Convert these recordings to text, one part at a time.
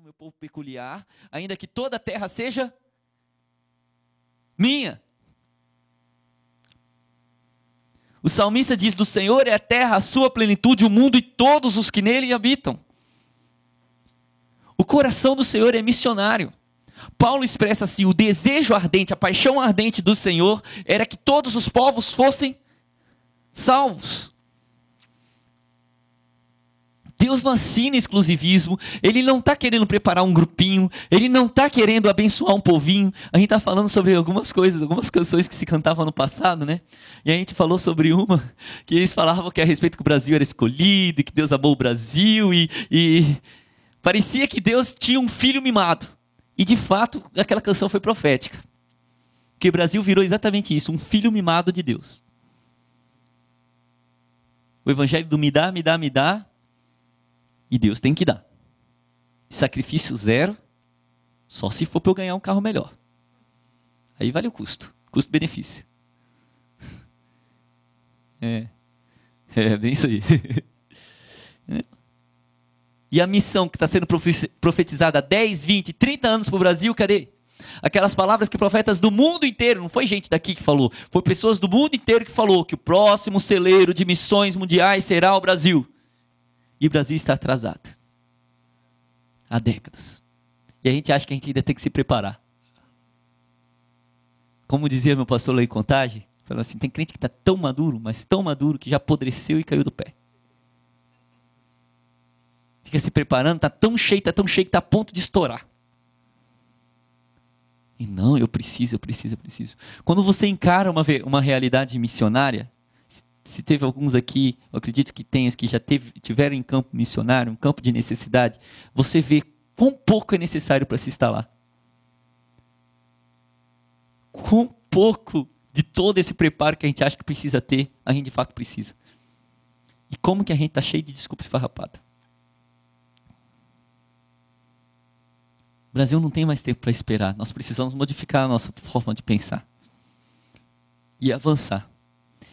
o meu povo peculiar, ainda que toda a terra seja minha. O salmista diz: do Senhor é a terra, a sua plenitude, o mundo e todos os que nele habitam. O coração do Senhor é missionário. Paulo expressa assim: o desejo ardente, a paixão ardente do Senhor era que todos os povos fossem salvos. Deus não assina exclusivismo, Ele não está querendo preparar um grupinho, Ele não está querendo abençoar um povinho. A gente está falando sobre algumas coisas, algumas canções que se cantavam no passado, né? E a gente falou sobre uma, que eles falavam que a respeito que o Brasil era escolhido, que Deus amou o Brasil, e parecia que Deus tinha um filho mimado. E de fato, aquela canção foi profética. Porque o Brasil virou exatamente isso, um filho mimado de Deus. O evangelho do me dá, me dá, me dá, e Deus tem que dar. Sacrifício zero, só se for para eu ganhar um carro melhor. Aí vale o custo, custo-benefício. É bem isso aí. E a missão que está sendo profetizada há 10, 20, 30 anos para o Brasil, cadê? Aquelas palavras que profetas do mundo inteiro, não foi gente daqui que falou, foi pessoas do mundo inteiro que falou que o próximo celeiro de missões mundiais será o Brasil. E o Brasil está atrasado. Há décadas. E a gente acha que a gente ainda tem que se preparar. Como dizia meu pastor lá em Contagem, falou assim, tem crente que está tão maduro, mas tão maduro que já apodreceu e caiu do pé. Fica se preparando, está tão cheio que está a ponto de estourar. E não, eu preciso. Quando você encara uma realidade missionária, se teve alguns aqui, eu acredito que tenha, que já tiveram em campo missionário, um campo de necessidade, você vê quão pouco é necessário para se instalar. Quão pouco de todo esse preparo que a gente acha que precisa ter, a gente de fato precisa. E como que a gente está cheio de desculpa esfarrapada. O Brasil não tem mais tempo para esperar. Nós precisamos modificar a nossa forma de pensar. E avançar.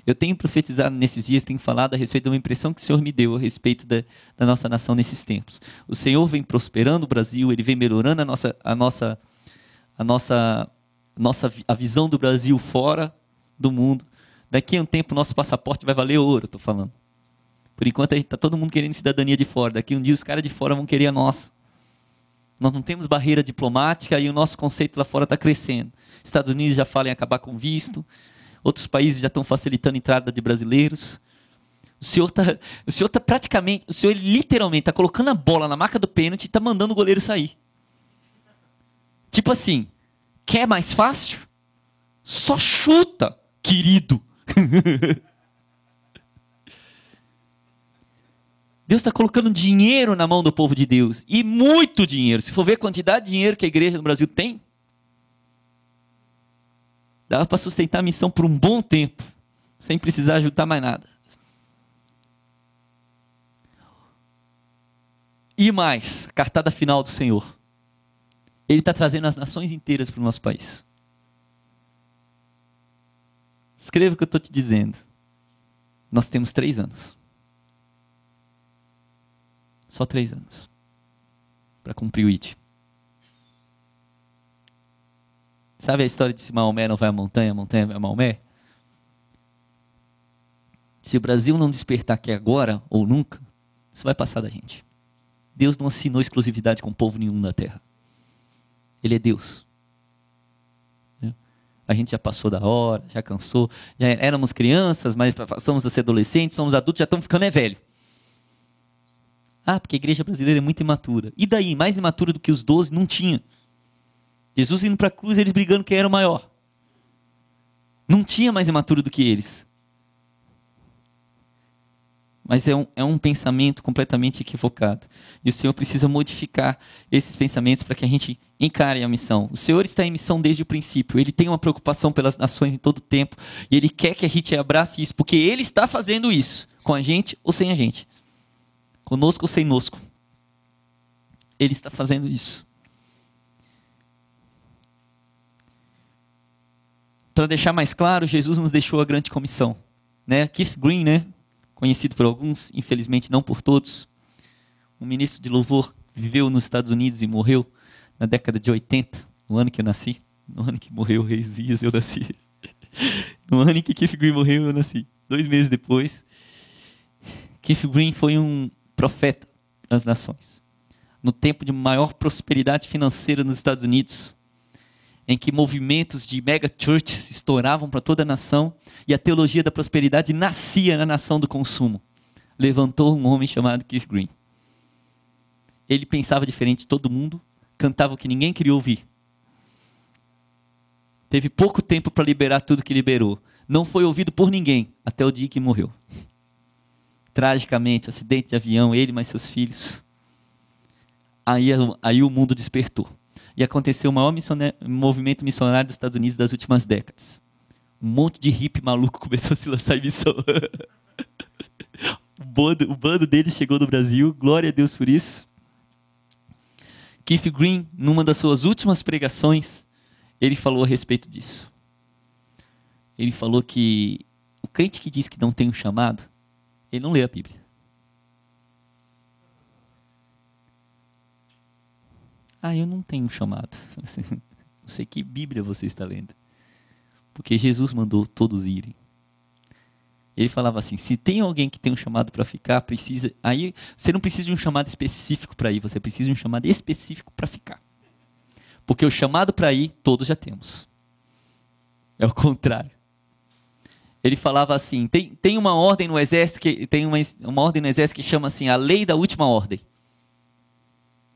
Eu tenho profetizado nesses dias, tenho falado a respeito de uma impressão que o Senhor me deu a respeito da nossa nação nesses tempos. O Senhor vem prosperando o Brasil, Ele vem melhorando a visão do Brasil fora do mundo. Daqui a um tempo o nosso passaporte vai valer ouro, estou falando. Por enquanto está todo mundo querendo cidadania de fora. Daqui a um dia os caras de fora vão querer a nossa. Nós não temos barreira diplomática e o nosso conceito lá fora está crescendo. Estados Unidos já falam em acabar com visto. Outros países já estão facilitando a entrada de brasileiros. O Senhor está praticamente, o Senhor literalmente está colocando a bola na marca do pênalti e está mandando o goleiro sair. Tipo assim, quer mais fácil? Só chuta, querido. Deus está colocando dinheiro na mão do povo de Deus. E muito dinheiro. Se for ver a quantidade de dinheiro que a igreja no Brasil tem, dava para sustentar a missão por um bom tempo, sem precisar ajudar mais nada. E mais, a cartada final do Senhor. Ele está trazendo as nações inteiras para o nosso país. Escreva o que eu estou te dizendo. Nós temos 3 anos. Só 3 anos. Para cumprir o IT. Sabe a história de se Maomé não vai à montanha, a montanha vai a Maomé? Se o Brasil não despertar que é agora ou nunca, isso vai passar da gente. Deus não assinou exclusividade com povo nenhum na terra. Ele é Deus. A gente já passou da hora, já cansou, já éramos crianças, mas passamos a ser adolescentes, somos adultos, já estamos ficando velho. Ah, porque a igreja brasileira é muito imatura. E daí, mais imatura do que os 12, não tinha. Jesus indo para a cruz, eles brigando quem era o maior. Não tinha mais imaturo do que eles. Mas é um pensamento completamente equivocado. E o Senhor precisa modificar esses pensamentos para que a gente encare a missão. O Senhor está em missão desde o princípio. Ele tem uma preocupação pelas nações em todo o tempo. E Ele quer que a gente abrace isso, porque Ele está fazendo isso. Com a gente ou sem a gente. Conosco ou sem nosco. Ele está fazendo isso. Para deixar mais claro, Jesus nos deixou a grande comissão. Keith Green, conhecido por alguns, infelizmente não por todos, um ministro de louvor viveu nos Estados Unidos e morreu na década de 80, no ano que eu nasci, no ano que morreu o rei Uzias, eu nasci. No ano em que Keith Green morreu, eu nasci. 2 meses depois, Keith Green foi um profeta nas nações. No tempo de maior prosperidade financeira nos Estados Unidos, em que movimentos de mega churches estouravam para toda a nação e a teologia da prosperidade nascia na nação do consumo. Levantou um homem chamado Keith Green. Ele pensava diferente de todo mundo, cantava o que ninguém queria ouvir. Teve pouco tempo para liberar tudo que liberou. Não foi ouvido por ninguém até o dia que morreu. Tragicamente, acidente de avião, ele mais seus filhos. Aí o mundo despertou. E aconteceu o maior movimento missionário dos Estados Unidos das últimas décadas. Um monte de hippie maluco começou a se lançar em missão. O bando deles chegou no Brasil, glória a Deus por isso. Keith Green, numa das suas últimas pregações, ele falou a respeito disso. Ele falou que o crente que diz que não tem um chamado, ele não lê a Bíblia. Eu não tenho um chamado. Não sei que Bíblia você está lendo. Porque Jesus mandou todos irem. Ele falava assim, se tem alguém que tem um chamado para ficar, precisa... Aí você não precisa de um chamado específico para ir, você precisa de um chamado específico para ficar. Porque o chamado para ir, todos já temos. É o contrário. Ele falava assim, tem uma ordem no exército, tem uma ordem no exército que chama assim, a lei da última ordem.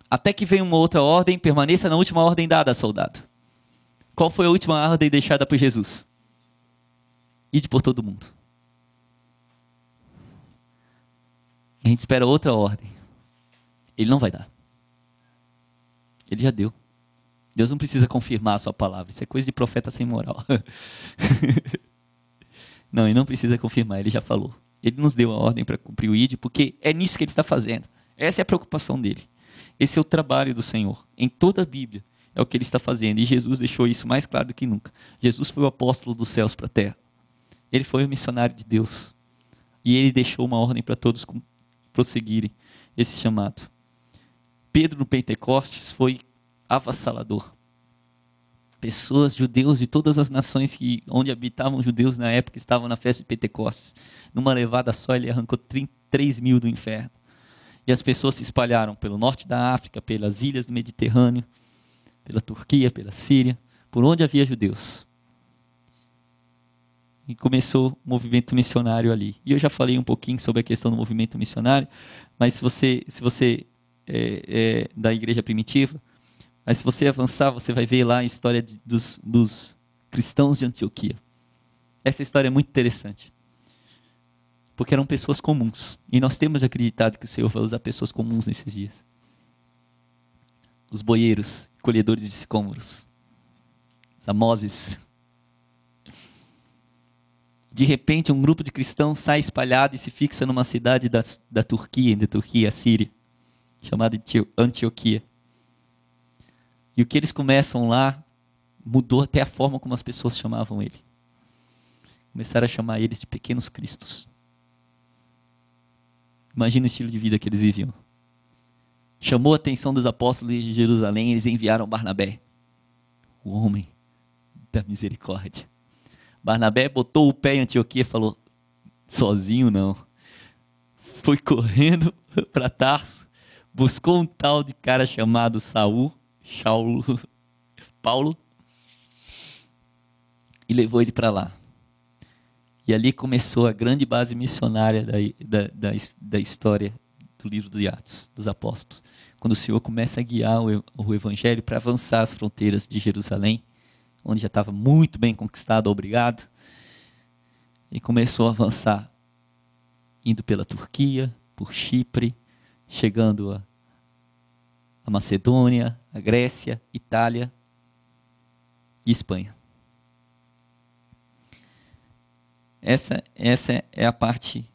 Até que venha uma outra ordem, permaneça na última ordem dada, soldado. Qual foi a última ordem deixada por Jesus? Ide por todo mundo. A gente espera outra ordem. Ele não vai dar. Ele já deu. Deus não precisa confirmar a sua palavra. Isso é coisa de profeta sem moral. Não, ele não precisa confirmar, ele já falou. Ele nos deu a ordem para cumprir o ID, porque é nisso que ele está fazendo. Essa é a preocupação dele. Esse é o trabalho do Senhor. Em toda a Bíblia é o que ele está fazendo. E Jesus deixou isso mais claro do que nunca. Jesus foi o apóstolo dos céus para a terra. Ele foi o missionário de Deus. E ele deixou uma ordem para todos prosseguirem esse chamado. Pedro no Pentecostes foi avassalador. Pessoas, judeus de todas as nações onde habitavam judeus na época estavam na festa de Pentecostes. Numa levada só ele arrancou 3 mil do inferno. E as pessoas se espalharam pelo norte da África, pelas ilhas do Mediterrâneo, pela Turquia, pela Síria, por onde havia judeus. E começou o movimento missionário ali. E eu já falei um pouquinho sobre a questão do movimento missionário, mas se você é da igreja primitiva, mas se você avançar, você vai ver lá a história dos cristãos de Antioquia. Essa história é muito interessante. Porque eram pessoas comuns. E nós temos acreditado que o Senhor vai usar pessoas comuns nesses dias. Os boieiros, colhedores de sicômoros. Os amozes. De repente, um grupo de cristãos sai espalhado e se fixa numa cidade da Turquia, a Síria, chamada Antioquia. E o que eles começam lá mudou até a forma como as pessoas chamavam ele. Começaram a chamar eles de pequenos cristos. Imagina o estilo de vida que eles viviam. Chamou a atenção dos apóstolos de Jerusalém, eles enviaram Barnabé, o homem da misericórdia. Barnabé botou o pé em Antioquia e falou, sozinho não. Foi correndo para Tarso, buscou um tal de cara chamado Paulo, e levou ele para lá. E ali começou a grande base missionária da história do livro dos Atos, dos Apóstolos. Quando o Senhor começa a guiar o Evangelho para avançar as fronteiras de Jerusalém, onde já estava muito bem conquistado, obrigado, e começou a avançar, indo pela Turquia, por Chipre, chegando a Macedônia, a Grécia, Itália e Espanha. Essa é a parte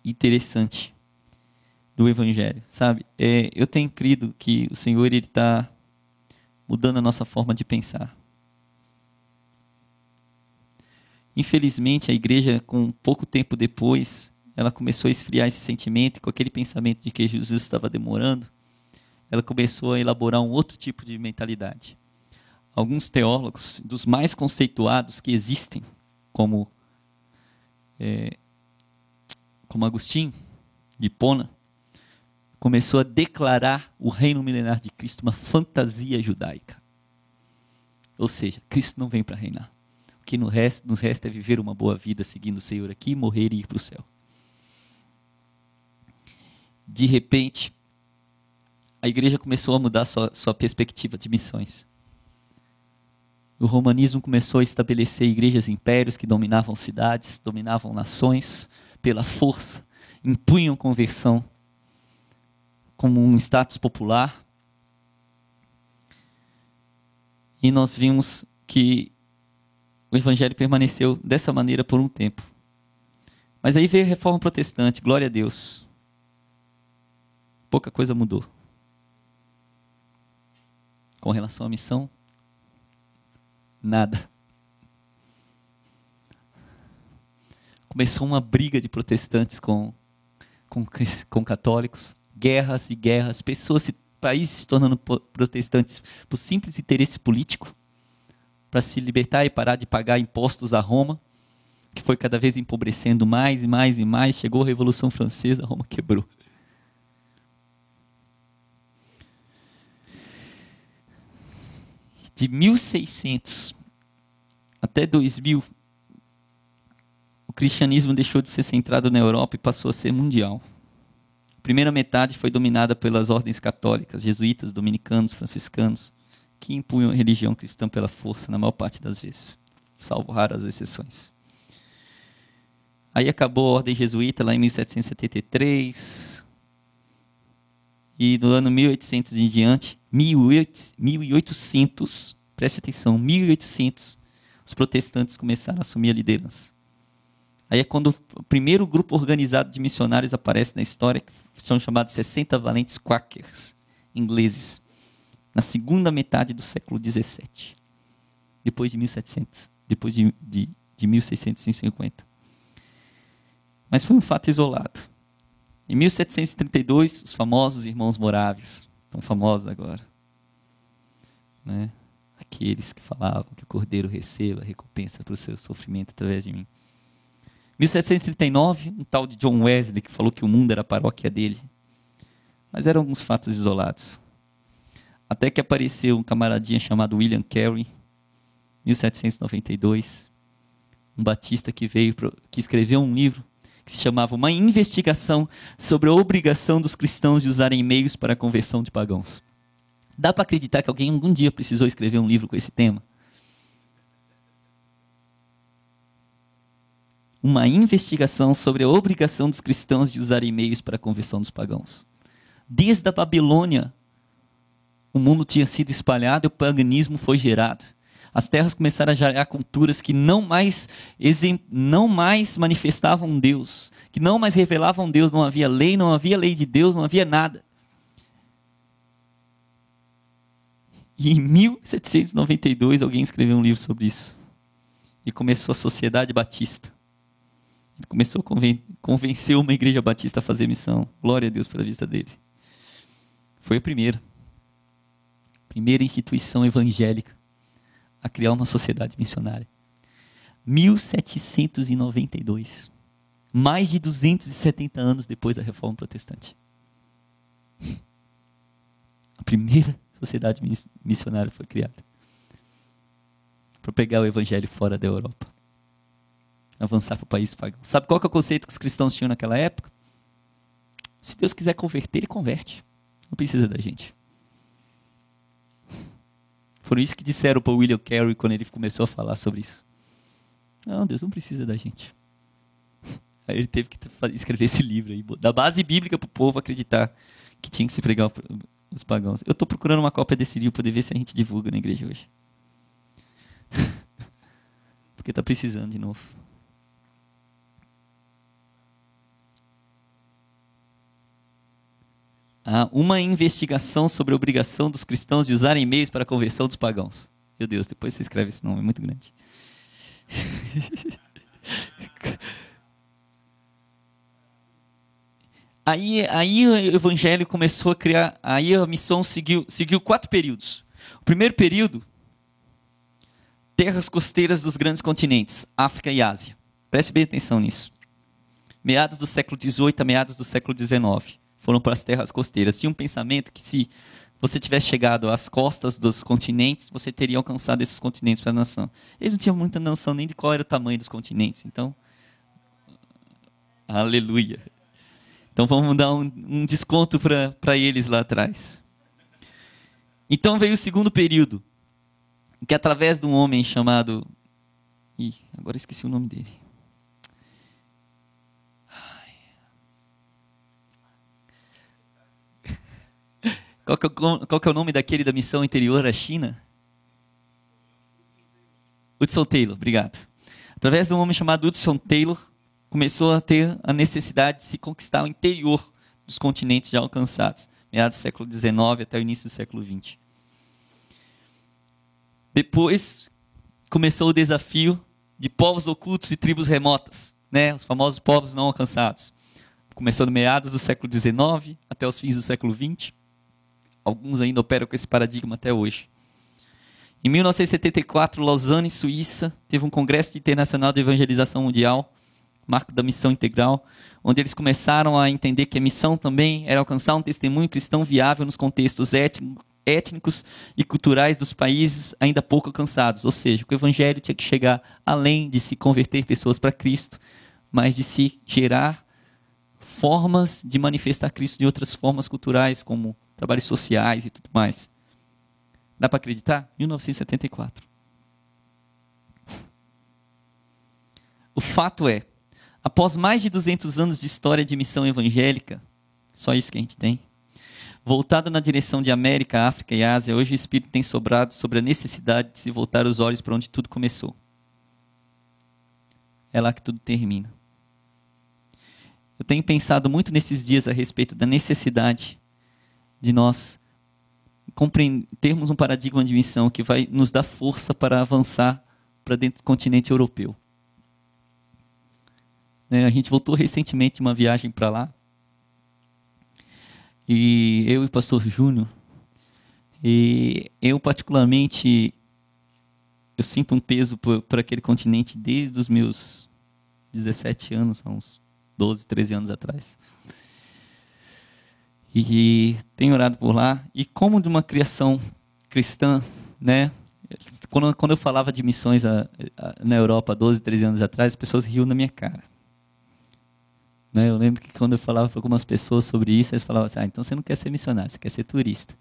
interessante do Evangelho, sabe? Eu tenho crido que o Senhor está mudando a nossa forma de pensar. Infelizmente, a igreja, com pouco tempo depois, ela começou a esfriar esse sentimento, e com aquele pensamento de que Jesus estava demorando, ela começou a elaborar um outro tipo de mentalidade. Alguns teólogos, dos mais conceituados que existem, como Agostinho, de Hipona, começou a declarar o reino milenar de Cristo uma fantasia judaica. Ou seja, Cristo não vem para reinar. O que nos resta é viver uma boa vida seguindo o Senhor aqui, morrer e ir para o céu. De repente, a igreja começou a mudar sua perspectiva de missões. O romanismo começou a estabelecer igrejas impérios que dominavam cidades, dominavam nações pela força, impunham conversão como um status popular. E nós vimos que o evangelho permaneceu dessa maneira por um tempo. Mas aí veio a reforma protestante, glória a Deus. Pouca coisa mudou. Com relação à missão, nada. Começou uma briga de protestantes com católicos, guerras e guerras, países se tornando protestantes por simples interesse político, para se libertar e parar de pagar impostos a Roma, que foi cada vez empobrecendo mais e mais e mais. Chegou a Revolução Francesa, Roma quebrou. De 1600 até 2000, o cristianismo deixou de ser centrado na Europa e passou a ser mundial. A primeira metade foi dominada pelas ordens católicas, jesuítas, dominicanos, franciscanos, que impunham a religião cristã pela força na maior parte das vezes, salvo raras exceções. Aí acabou a ordem jesuíta lá em 1773, e no ano 1800 em diante, 1800, preste atenção, 1800, os protestantes começaram a assumir a liderança. Aí é quando o primeiro grupo organizado de missionários aparece na história, que são chamados 60 valentes quakers ingleses, na segunda metade do século 17, depois de 1700, depois de 1650. Mas foi um fato isolado. Em 1732, os famosos irmãos morávios, tão famosos agora, né? Aqueles que falavam que o cordeiro receba recompensa para o seu sofrimento através de mim. 1739, um tal de John Wesley, que falou que o mundo era a paróquia dele. Mas eram alguns fatos isolados. Até que apareceu um camaradinha chamado William Carey, 1792, um batista que escreveu um livro que se chamava Uma Investigação sobre a Obrigação dos Cristãos de Usarem Meios para a Conversão de Pagãos. Dá para acreditar que alguém algum dia precisou escrever um livro com esse tema? Uma investigação sobre a obrigação dos cristãos de usarem meios para a conversão dos pagãos. Desde a Babilônia, o mundo tinha sido espalhado e o paganismo foi gerado. As terras começaram a gerar culturas que não mais manifestavam Deus, que não mais revelavam Deus. Não havia lei de Deus, não havia nada. E em 1792 alguém escreveu um livro sobre isso. E começou a Sociedade Batista. Ele começou a convencer uma igreja batista a fazer missão. Glória a Deus pela vista dele. Foi a primeira instituição evangélica a criar uma sociedade missionária. 1792. Mais de 270 anos depois da Reforma Protestante. A primeira sociedade missionária foi criada para pegar o evangelho fora da Europa, avançar para o país pagão. Sabe qual que é o conceito que os cristãos tinham naquela época? Se Deus quiser converter, Ele converte. Não precisa da gente. Foi isso que disseram para o William Carey quando ele começou a falar sobre isso. Não, Deus não precisa da gente. Aí ele teve que escrever esse livro aí, da base bíblica para o povo acreditar que tinha que se pregar os pagãos. Eu estou procurando uma cópia desse livro para poder ver se a gente divulga na igreja hoje. Porque está precisando de novo. Uma investigação sobre a obrigação dos cristãos de usarem meios para a conversão dos pagãos. Meu Deus, depois você escreve esse nome, é muito grande. Aí o evangelho começou a criar, aí a missão seguiu 4 períodos. O primeiro período, terras costeiras dos grandes continentes, África e Ásia. Preste bem atenção nisso. Meados do século XVIII a meados do século XIX, foram para as terras costeiras. Tinha um pensamento que se você tivesse chegado às costas dos continentes, você teria alcançado esses continentes para a nação. Eles não tinham muita noção nem de qual era o tamanho dos continentes, então, aleluia. Então vamos dar um desconto para eles lá atrás. Então veio o segundo período, que através de um homem chamado... agora esqueci o nome dele. Qual que é o nome daquele da missão interior à China? Hudson Taylor, obrigado. Através de um homem chamado Hudson Taylor, começou a ter a necessidade de se conquistar o interior dos continentes já alcançados, meados do século XIX até o início do século XX. Depois, começou o desafio de povos ocultos e tribos remotas, né? Os famosos povos não alcançados. Começou no meados do século XIX até os fins do século XX. Alguns ainda operam com esse paradigma até hoje. Em 1974, Lausanne, Suíça, teve um congresso internacional de evangelização mundial, marco da missão integral, onde eles começaram a entender que a missão também era alcançar um testemunho cristão viável nos contextos étnicos e culturais dos países ainda pouco alcançados. Ou seja, o evangelho tinha que chegar além de se converter pessoas para Cristo, mas de se gerar formas de manifestar Cristo de outras formas culturais, como trabalhos sociais e tudo mais. Dá para acreditar? 1974. O fato é, após mais de 200 anos de história de missão evangélica, só isso que a gente tem, voltado na direção de América, África e Ásia, hoje o Espírito tem sobrado sobre a necessidade de se voltar os olhos para onde tudo começou. É lá que tudo termina. Eu tenho pensado muito nesses dias a respeito da necessidade de nós termos um paradigma de missão que vai nos dar força para avançar para dentro do continente europeu. A gente voltou recentemente de uma viagem para lá, e eu e o pastor Júnior, e eu particularmente, eu sinto um peso por aquele continente desde os meus 17 anos, há uns 12, 13 anos atrás. E tenho orado por lá, e como de uma criação cristã, né? Quando eu falava de missões na Europa 12, 13 anos atrás, as pessoas riam na minha cara. Né? Eu lembro que quando eu falava para algumas pessoas sobre isso, eles falavam assim, então você não quer ser missionário, você quer ser turista.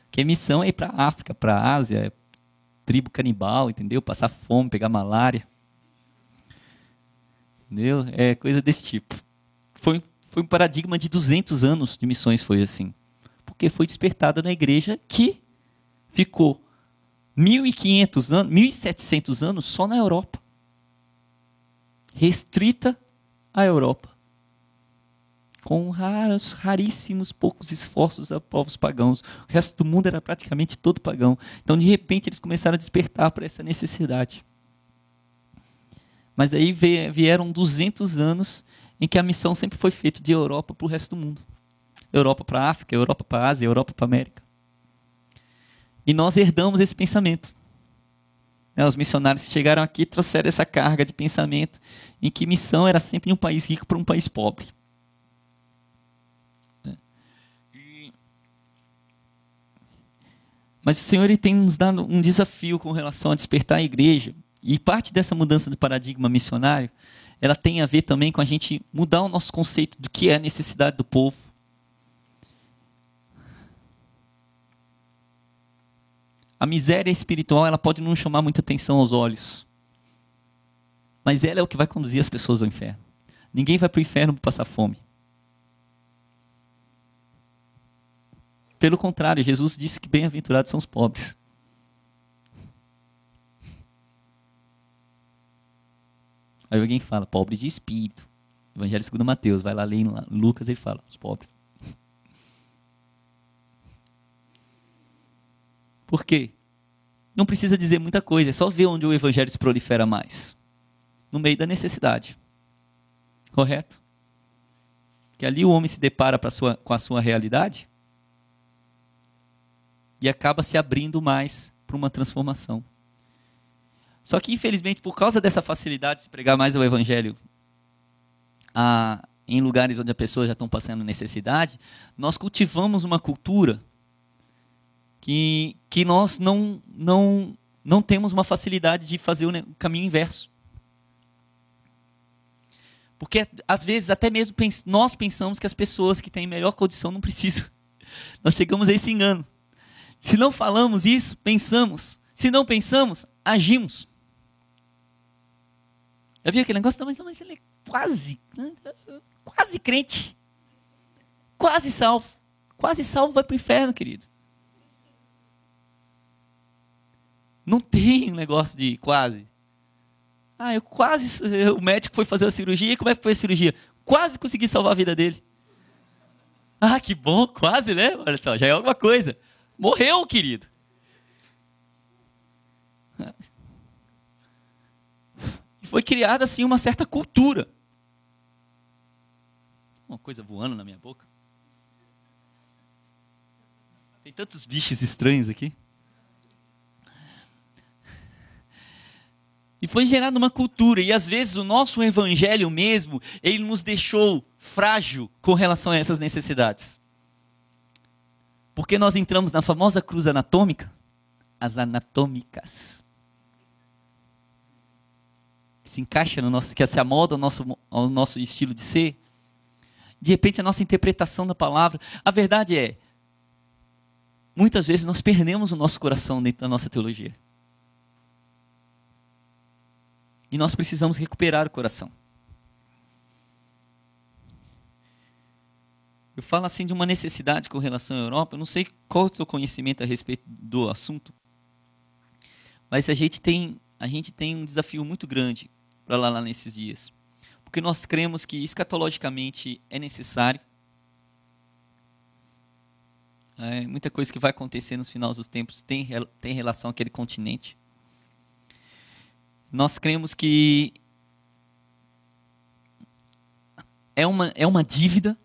Porque missão é ir para a África, para a Ásia, é tribo canibal, entendeu? Passar fome, pegar malária. Entendeu? É coisa desse tipo. Foi um paradigma de 200 anos de missões, foi assim. Porque foi despertado na igreja que ficou 1.500 anos, 1.700 anos só na Europa. Restrita à Europa. Com raríssimos, poucos esforços a povos pagãos. O resto do mundo era praticamente todo pagão. Então, de repente, eles começaram a despertar para essa necessidade. Mas aí vieram 200 anos em que a missão sempre foi feita de Europa para o resto do mundo. Europa para a África, Europa para a Ásia, Europa para a América. E nós herdamos esse pensamento. Os missionários que chegaram aqui trouxeram essa carga de pensamento em que missão era sempre de um país rico para um país pobre. Mas o Senhor tem nos dado um desafio com relação a despertar a igreja. E parte dessa mudança do paradigma missionário, ela tem a ver também com a gente mudar o nosso conceito do que é a necessidade do povo. A miséria espiritual, ela pode não chamar muita atenção aos olhos. Mas ela é o que vai conduzir as pessoas ao inferno. Ninguém vai para o inferno para passar fome. Pelo contrário, Jesus disse que bem-aventurados são os pobres. Aí alguém fala, pobres de espírito. Evangelho segundo Mateus, vai lá ler em Lucas, ele fala, os pobres. Por quê? Não precisa dizer muita coisa, é só ver onde o evangelho se prolifera mais. No meio da necessidade. Correto? Porque ali o homem se depara com a sua realidade e acaba se abrindo mais para uma transformação. Só que, infelizmente, por causa dessa facilidade de se pregar mais o evangelho em lugares onde as pessoas já estão passando necessidade, nós cultivamos uma cultura que nós não temos uma facilidade de fazer o caminho inverso. Porque, às vezes, até mesmo nós pensamos que as pessoas que têm melhor condição não precisam. Nós chegamos a esse engano. Se não falamos isso, pensamos. Se não pensamos, agimos. Já viu aquele negócio? Não, mas ele é quase crente. Quase salvo. Quase salvo vai para o inferno, querido. Não tem um negócio de quase. O médico foi fazer a cirurgia, e como é que foi a cirurgia? Quase consegui salvar a vida dele. Que bom, quase, né? Olha só, já é alguma coisa. Morreu, querido. E foi criada, assim, uma certa cultura. Uma coisa voando na minha boca. Tem tantos bichos estranhos aqui. E foi gerada uma cultura, e às vezes o nosso evangelho mesmo, ele nos deixou frágil com relação a essas necessidades. Porque nós entramos na famosa cruz anatômica, as anatômicas. Que se encaixa no nosso, que se amolda ao nosso estilo de ser. De repente a nossa interpretação da palavra, a verdade é, muitas vezes nós perdemos o nosso coração dentro da nossa teologia. E nós precisamos recuperar o coração. Eu falo assim de uma necessidade com relação à Europa. Eu não sei qual é o seu conhecimento a respeito do assunto. Mas a gente tem um desafio muito grande para lá nesses dias. Porque nós cremos que escatologicamente é necessário. Muita coisa que vai acontecer nos finais dos tempos tem relação àquele continente. Nós cremos que é uma dívida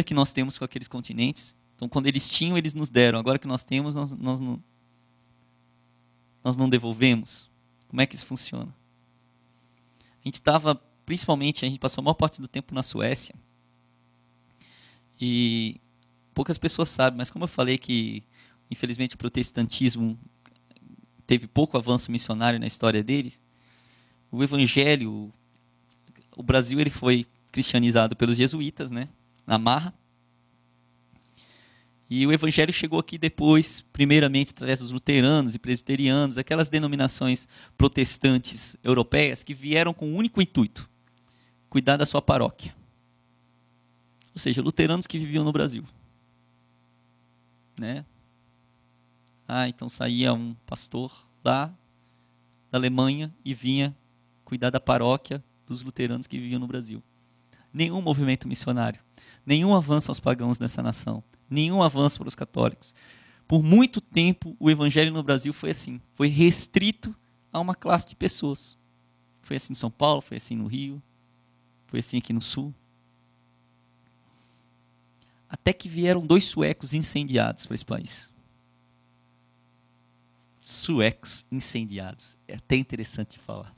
que nós temos com aqueles continentes. Então, quando eles tinham, eles nos deram. Agora que nós temos, nós não devolvemos. Como é que isso funciona? A gente passou a maior parte do tempo na Suécia. E poucas pessoas sabem, mas como eu falei que, infelizmente, o protestantismo teve pouco avanço missionário na história deles, o evangelho, o Brasil ele foi cristianizado pelos jesuítas, né, na marra, e o evangelho chegou aqui depois, primeiramente através dos luteranos e presbiterianos, aquelas denominações protestantes europeias que vieram com o único intuito, cuidar da sua paróquia. Ou seja, luteranos que viviam no Brasil. Né? Então saía um pastor lá da Alemanha e vinha cuidar da paróquia dos luteranos que viviam no Brasil. Nenhum movimento missionário, nenhum avanço aos pagãos nessa nação, nenhum avanço para os católicos. Por muito tempo, o evangelho no Brasil foi assim, foi restrito a uma classe de pessoas. Foi assim em São Paulo, foi assim no Rio, foi assim aqui no Sul. Até que vieram 2 suecos incendiados para esse país. Suecos incendiados. É até interessante de falar.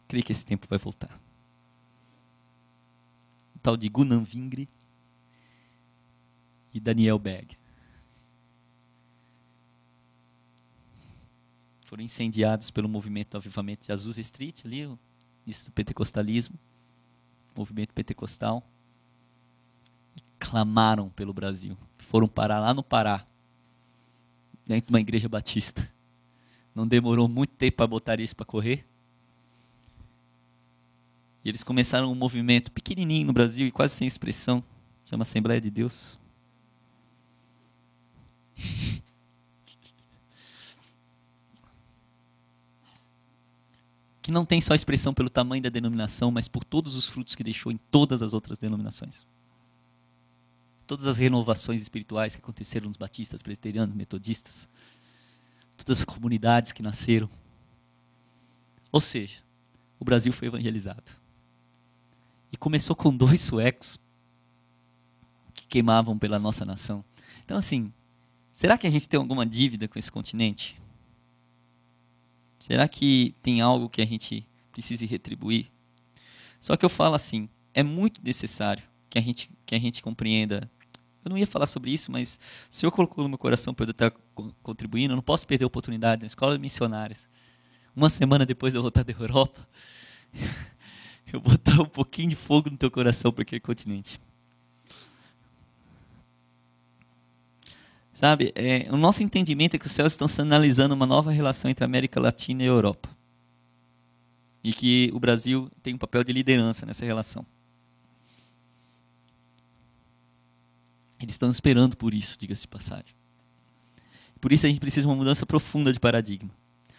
Creio que esse tempo vai voltar. O tal de Gunnar Vingre e Daniel Berg. Foram incendiados pelo movimento do avivamento de Azusa Street, ali, isso do pentecostalismo, movimento pentecostal. Clamaram pelo Brasil. Foram parar lá no Pará, dentro de uma igreja batista. Não demorou muito tempo para botar isso para correr. E eles começaram um movimento pequenininho no Brasil e quase sem expressão, chama Assembleia de Deus. Que não tem só expressão pelo tamanho da denominação, mas por todos os frutos que deixou em todas as outras denominações. Todas as renovações espirituais que aconteceram nos batistas, presbiterianos, metodistas, todas as comunidades que nasceram. Ou seja, o Brasil foi evangelizado. E começou com 2 suecos que queimavam pela nossa nação. Então, assim, será que a gente tem alguma dívida com esse continente? Será que tem algo que a gente precise retribuir? Só que eu falo assim, é muito necessário que a gente compreenda. Eu não ia falar sobre isso, mas o Senhor colocou no meu coração para eu estar contribuindo. Eu não posso perder a oportunidade na escola de missionários. Uma semana depois de eu voltar da Europa, eu botar um pouquinho de fogo no teu coração para aquele continente. Sabe, o nosso entendimento é que os céus estão sinalizando uma nova relação entre a América Latina e a Europa. E que o Brasil tem um papel de liderança nessa relação. Eles estão esperando por isso, diga-se de passagem. Por isso a gente precisa de uma mudança profunda de paradigma.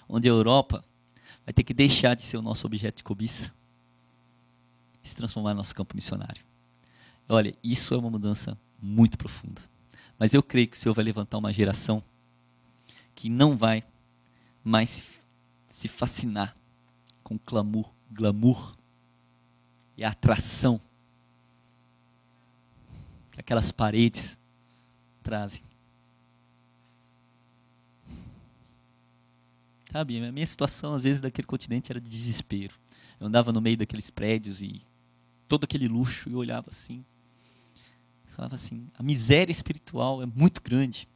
Onde a Europa vai ter que deixar de ser o nosso objeto de cobiça e se transformar no nosso campo missionário. Olha, isso é uma mudança muito profunda. Mas eu creio que o Senhor vai levantar uma geração que não vai mais se fascinar com glamour e a atração que aquelas paredes trazem. Sabe, a minha situação às vezes daquele continente era de desespero. Eu andava no meio daqueles prédios e todo aquele luxo e eu olhava assim. Falava assim, a miséria espiritual é muito grande.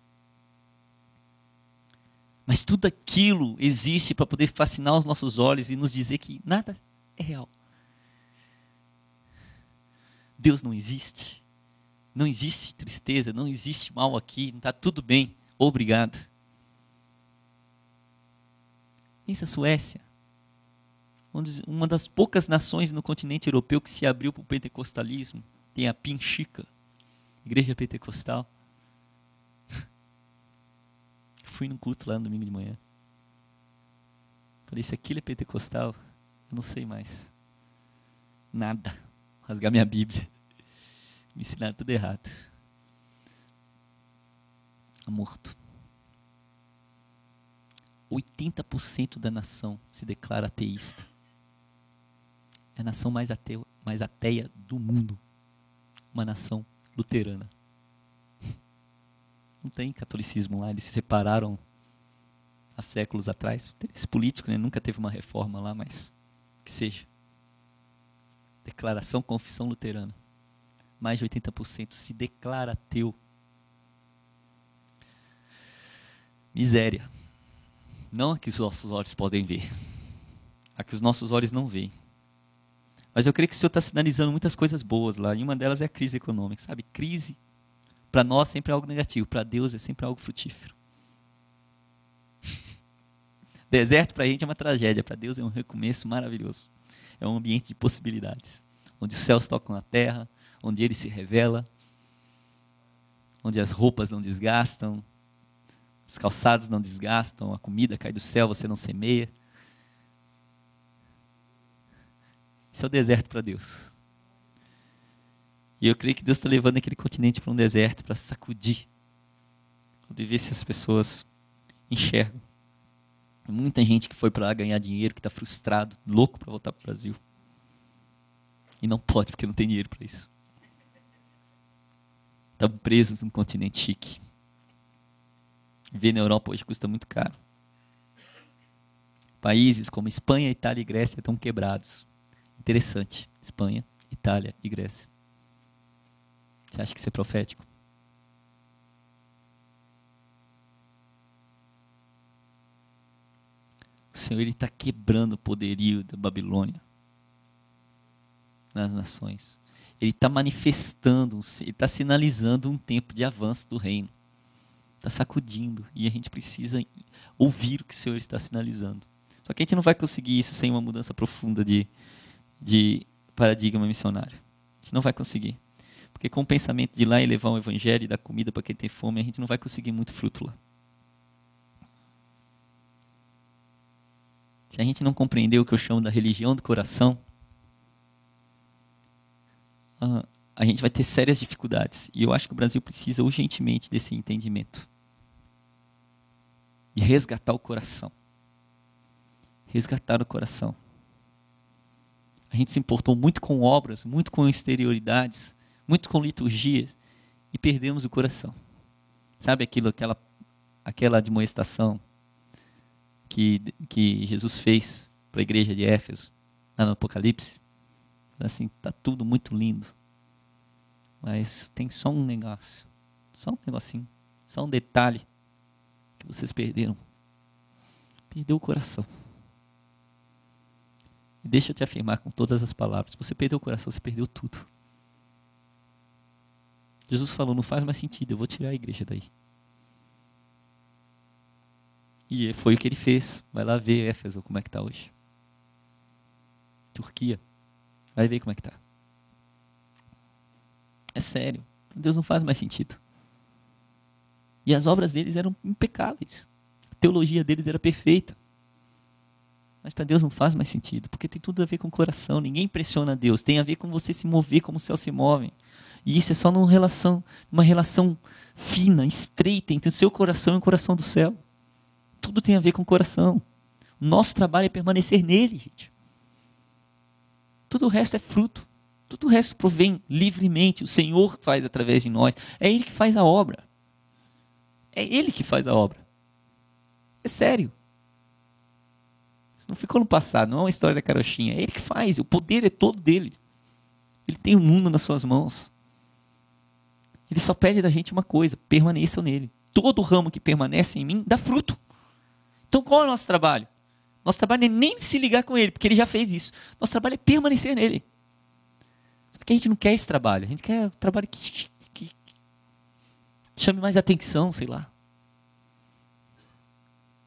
Mas tudo aquilo existe para poder fascinar os nossos olhos e nos dizer que nada é real. Deus não existe. Não existe tristeza, não existe mal aqui, está tudo bem. Obrigado. Pensa a Suécia, uma das poucas nações no continente europeu que se abriu para o pentecostalismo. Tem a Pinchica, igreja pentecostal. Fui num culto lá no domingo de manhã. Falei, se aquilo é pentecostal, eu não sei mais. Nada. Rasgar minha Bíblia. Me ensinaram tudo errado. Morto. 80% da nação se declara ateísta. É a nação mais ateia do mundo. Uma nação luterana. Não tem catolicismo lá, eles se separaram há séculos atrás. Esse político, né, nunca teve uma reforma lá, mas que seja. Declaração, confissão luterana. Mais de 80% se declara ateu. Miséria. Não a que os nossos olhos podem ver. A que os nossos olhos não veem. Mas eu creio que o Senhor está sinalizando muitas coisas boas lá. E uma delas é a crise econômica. Sabe, crise para nós sempre é algo negativo. Para Deus é sempre algo frutífero. Deserto para a gente é uma tragédia. Para Deus é um recomeço maravilhoso. É um ambiente de possibilidades. Onde os céus tocam a terra. Onde Ele se revela. Onde as roupas não desgastam. Os calçados não desgastam. A comida cai do céu, você não semeia. Isso é o deserto para Deus. E eu creio que Deus está levando aquele continente para um deserto, para sacudir. Para ver se as pessoas enxergam. Tem muita gente que foi para lá ganhar dinheiro, que está frustrado, louco para voltar para o Brasil. E não pode, porque não tem dinheiro para isso. Estão presos num continente chique. Viver na Europa hoje custa muito caro. Países como Espanha, Itália e Grécia estão quebrados. Interessante. Espanha, Itália e Grécia. Você acha que isso é profético? O Senhor está quebrando o poderio da Babilônia nas nações. Ele está manifestando, ele está sinalizando um tempo de avanço do reino. Está sacudindo. E a gente precisa ouvir o que o Senhor está sinalizando. Só que a gente não vai conseguir isso sem uma mudança profunda de paradigma missionário. A gente não vai conseguir. Porque com o pensamento de ir lá e levar um evangelho e dar comida para quem tem fome, a gente não vai conseguir muito fruto lá. Se a gente não compreender o que eu chamo da religião do coração, a gente vai ter sérias dificuldades. E eu acho que o Brasil precisa urgentemente desse entendimento. De resgatar o coração. Resgatar o coração. A gente se importou muito com obras, muito com exterioridades, muito com liturgias e perdemos o coração. Sabe aquela admoestação que Jesus fez para a igreja de Éfeso, lá no Apocalipse? Assim, tá tudo muito lindo, mas tem só um negócio, só um negocinho, só um detalhe que vocês perderam. Perdeu o coração. E deixa eu te afirmar com todas as palavras, se você perdeu o coração, você perdeu tudo. Jesus falou, não faz mais sentido, eu vou tirar a igreja daí. E foi o que ele fez. Vai lá ver Éfeso, como é que está hoje. Turquia. Vai ver como é que está. É sério. Deus não faz mais sentido. E as obras deles eram impecáveis. A teologia deles era perfeita. Mas para Deus não faz mais sentido, porque tem tudo a ver com o coração. Ninguém impressiona Deus. Tem a ver com você se mover como os céus se movem. E isso é só uma relação fina, estreita entre o seu coração e o coração do céu. Tudo tem a ver com o coração. O nosso trabalho é permanecer nele, gente. Tudo o resto é fruto. Tudo o resto provém livremente. O Senhor faz através de nós. É Ele que faz a obra. É Ele que faz a obra. É sério. Isso não ficou no passado, não é uma história da carochinha. É Ele que faz, o poder é todo dele. Ele tem o mundo nas suas mãos. Ele só pede da gente uma coisa, permaneçam nele. Todo ramo que permanece em mim dá fruto. Então qual é o nosso trabalho? Nosso trabalho não é nem se ligar com ele, porque ele já fez isso. Nosso trabalho é permanecer nele. Só que a gente não quer esse trabalho, a gente quer um trabalho que chame mais atenção, sei lá.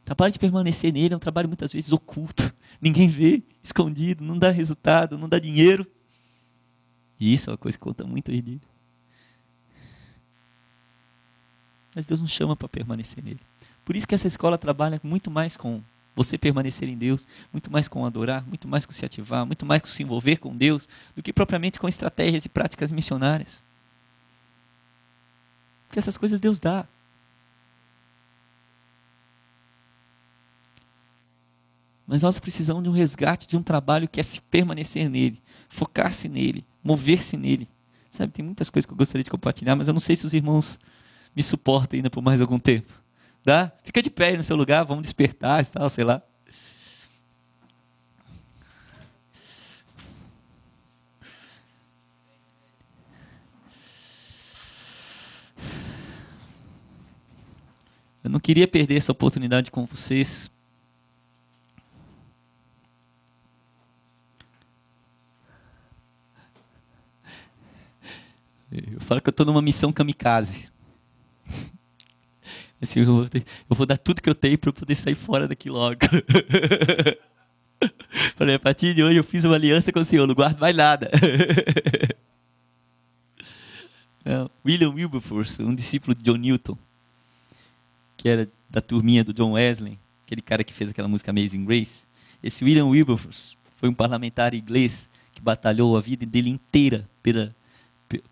O trabalho de permanecer nele é um trabalho muitas vezes oculto. Ninguém vê, escondido, não dá resultado, não dá dinheiro. E isso é uma coisa que conta muito hoje em dia. Mas Deus nos chama para permanecer nele. Por isso que essa escola trabalha muito mais com você permanecer em Deus, muito mais com adorar, muito mais com se ativar, muito mais com se envolver com Deus, do que propriamente com estratégias e práticas missionárias. Porque essas coisas Deus dá. Mas nós precisamos de um resgate, de um trabalho que é se permanecer nele, focar-se nele, mover-se nele. Sabe, tem muitas coisas que eu gostaria de compartilhar, mas eu não sei se os irmãos me suportam ainda por mais algum tempo. Dá? Fica de pé aí no seu lugar, vamos despertar e tal, sei lá. Eu não queria perder essa oportunidade com vocês. Eu falo que eu estou numa missão kamikaze. Assim, eu vou dar tudo que eu tenho para eu poder sair fora daqui logo. Falei, a partir de hoje eu fiz uma aliança com o Senhor, não guardo mais nada. William Wilberforce, um discípulo de John Newton, que era da turminha do John Wesley, aquele cara que fez aquela música Amazing Grace. Esse William Wilberforce foi um parlamentar inglês que batalhou a vida dele inteira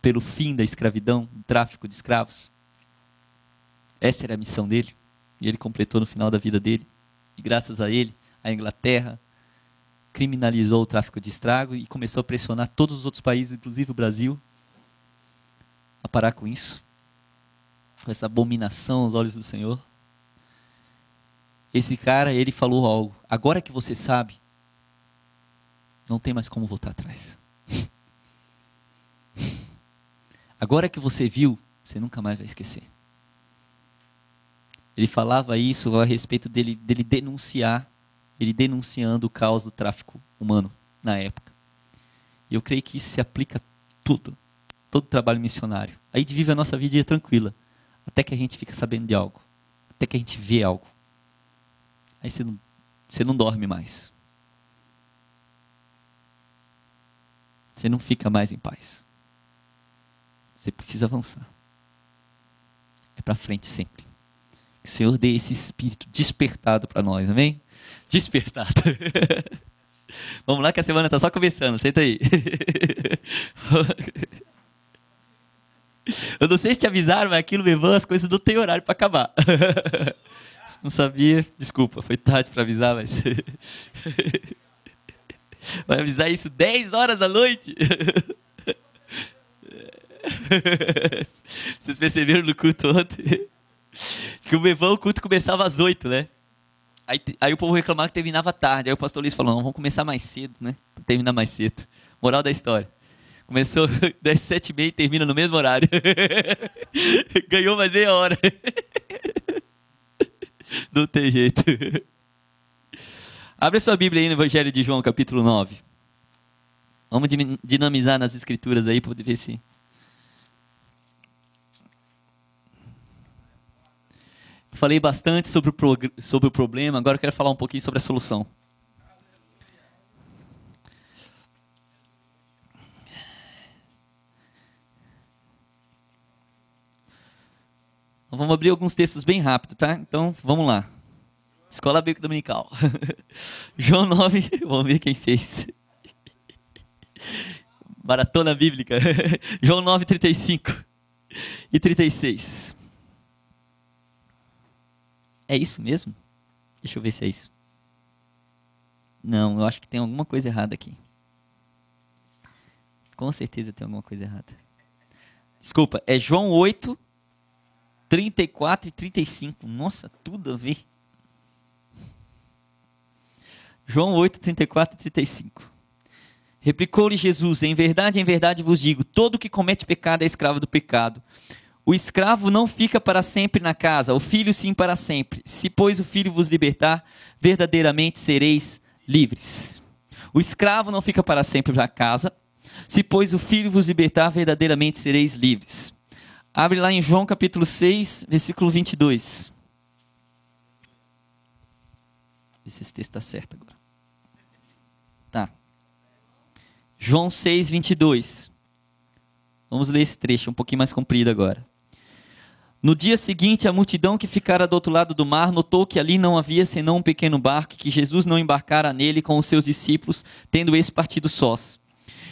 pelo fim da escravidão, do tráfico de escravos. Essa era a missão dele, e ele completou no final da vida dele. E graças a ele, a Inglaterra criminalizou o tráfico de escravos e começou a pressionar todos os outros países, inclusive o Brasil, a parar com isso, com essa abominação aos olhos do Senhor. Esse cara, ele falou algo: agora que você sabe, não tem mais como voltar atrás. Agora que você viu, você nunca mais vai esquecer. Ele falava isso a respeito dele denunciar, ele denunciando o caos do tráfico humano na época. E eu creio que isso se aplica a tudo, todo trabalho missionário. Aí a gente vive a nossa vida tranquila, até que a gente fica sabendo de algo, até que a gente vê algo. Aí você não dorme mais. Você não fica mais em paz. Você precisa avançar. É para frente sempre. Que o Senhor dê esse espírito despertado para nós, amém? Despertado. Vamos lá que a semana está só começando, senta aí. Eu não sei se te avisaram, mas aqui no Mevan as coisas não tem horário para acabar. Não sabia, desculpa, foi tarde para avisar, mas... Vai avisar isso 10 horas da noite? Vocês perceberam no culto ontem? Que o culto começava às 8, né? Aí o povo reclamava que terminava tarde. Aí o pastor Luiz falou, não, vamos começar mais cedo, né? Pra terminar mais cedo. Moral da história. Começou das 7h30 e termina no mesmo horário. Ganhou mais meia hora. Não tem jeito. Abre sua Bíblia aí no Evangelho de João, capítulo 9. Vamos dinamizar nas escrituras aí, para poder ver se... Falei bastante sobre o problema, agora eu quero falar um pouquinho sobre a solução. Então, vamos abrir alguns textos bem rápido, tá? Então, vamos lá. Escola Bíblica Dominical. João 9, vamos ver quem fez. Maratona Bíblica. João 9, 35 e 36. É isso mesmo? Deixa eu ver se é isso. Não, eu acho que tem alguma coisa errada aqui. Com certeza tem alguma coisa errada. Desculpa, é João 8, 34 e 35. Nossa, tudo a ver. João 8, 34 e 35. Replicou-lhe Jesus, em verdade vos digo, todo que comete pecado é escravo do pecado. O escravo não fica para sempre na casa, o filho sim para sempre. Se, pois, o filho vos libertar, verdadeiramente sereis livres. O escravo não fica para sempre na casa. Se, pois, o filho vos libertar, verdadeiramente sereis livres. Abre lá em João capítulo 6, versículo 22. Vê se esse texto está certo agora. Tá. João 6, 22. Vamos ler esse trecho, um pouquinho mais comprido agora. No dia seguinte, a multidão que ficara do outro lado do mar notou que ali não havia senão um pequeno barco, que Jesus não embarcara nele com os seus discípulos, tendo esse partido sós.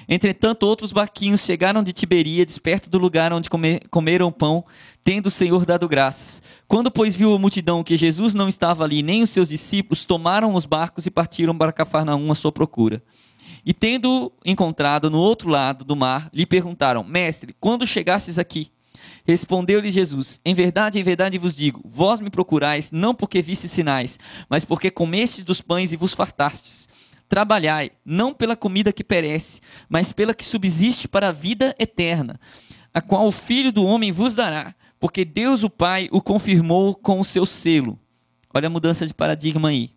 Entretanto, outros barquinhos chegaram de Tiberíades, perto do lugar onde comeram pão, tendo o Senhor dado graças. Quando, pois, viu a multidão que Jesus não estava ali, nem os seus discípulos, tomaram os barcos e partiram para Cafarnaum à sua procura. E tendo encontrado no outro lado do mar, lhe perguntaram, mestre, quando chegastes aqui? Respondeu-lhe Jesus, em verdade vos digo, vós me procurais, não porque vistes sinais, mas porque comestes dos pães e vos fartastes. Trabalhai, não pela comida que perece, mas pela que subsiste para a vida eterna, a qual o Filho do Homem vos dará, porque Deus o Pai o confirmou com o seu selo. Olha a mudança de paradigma aí.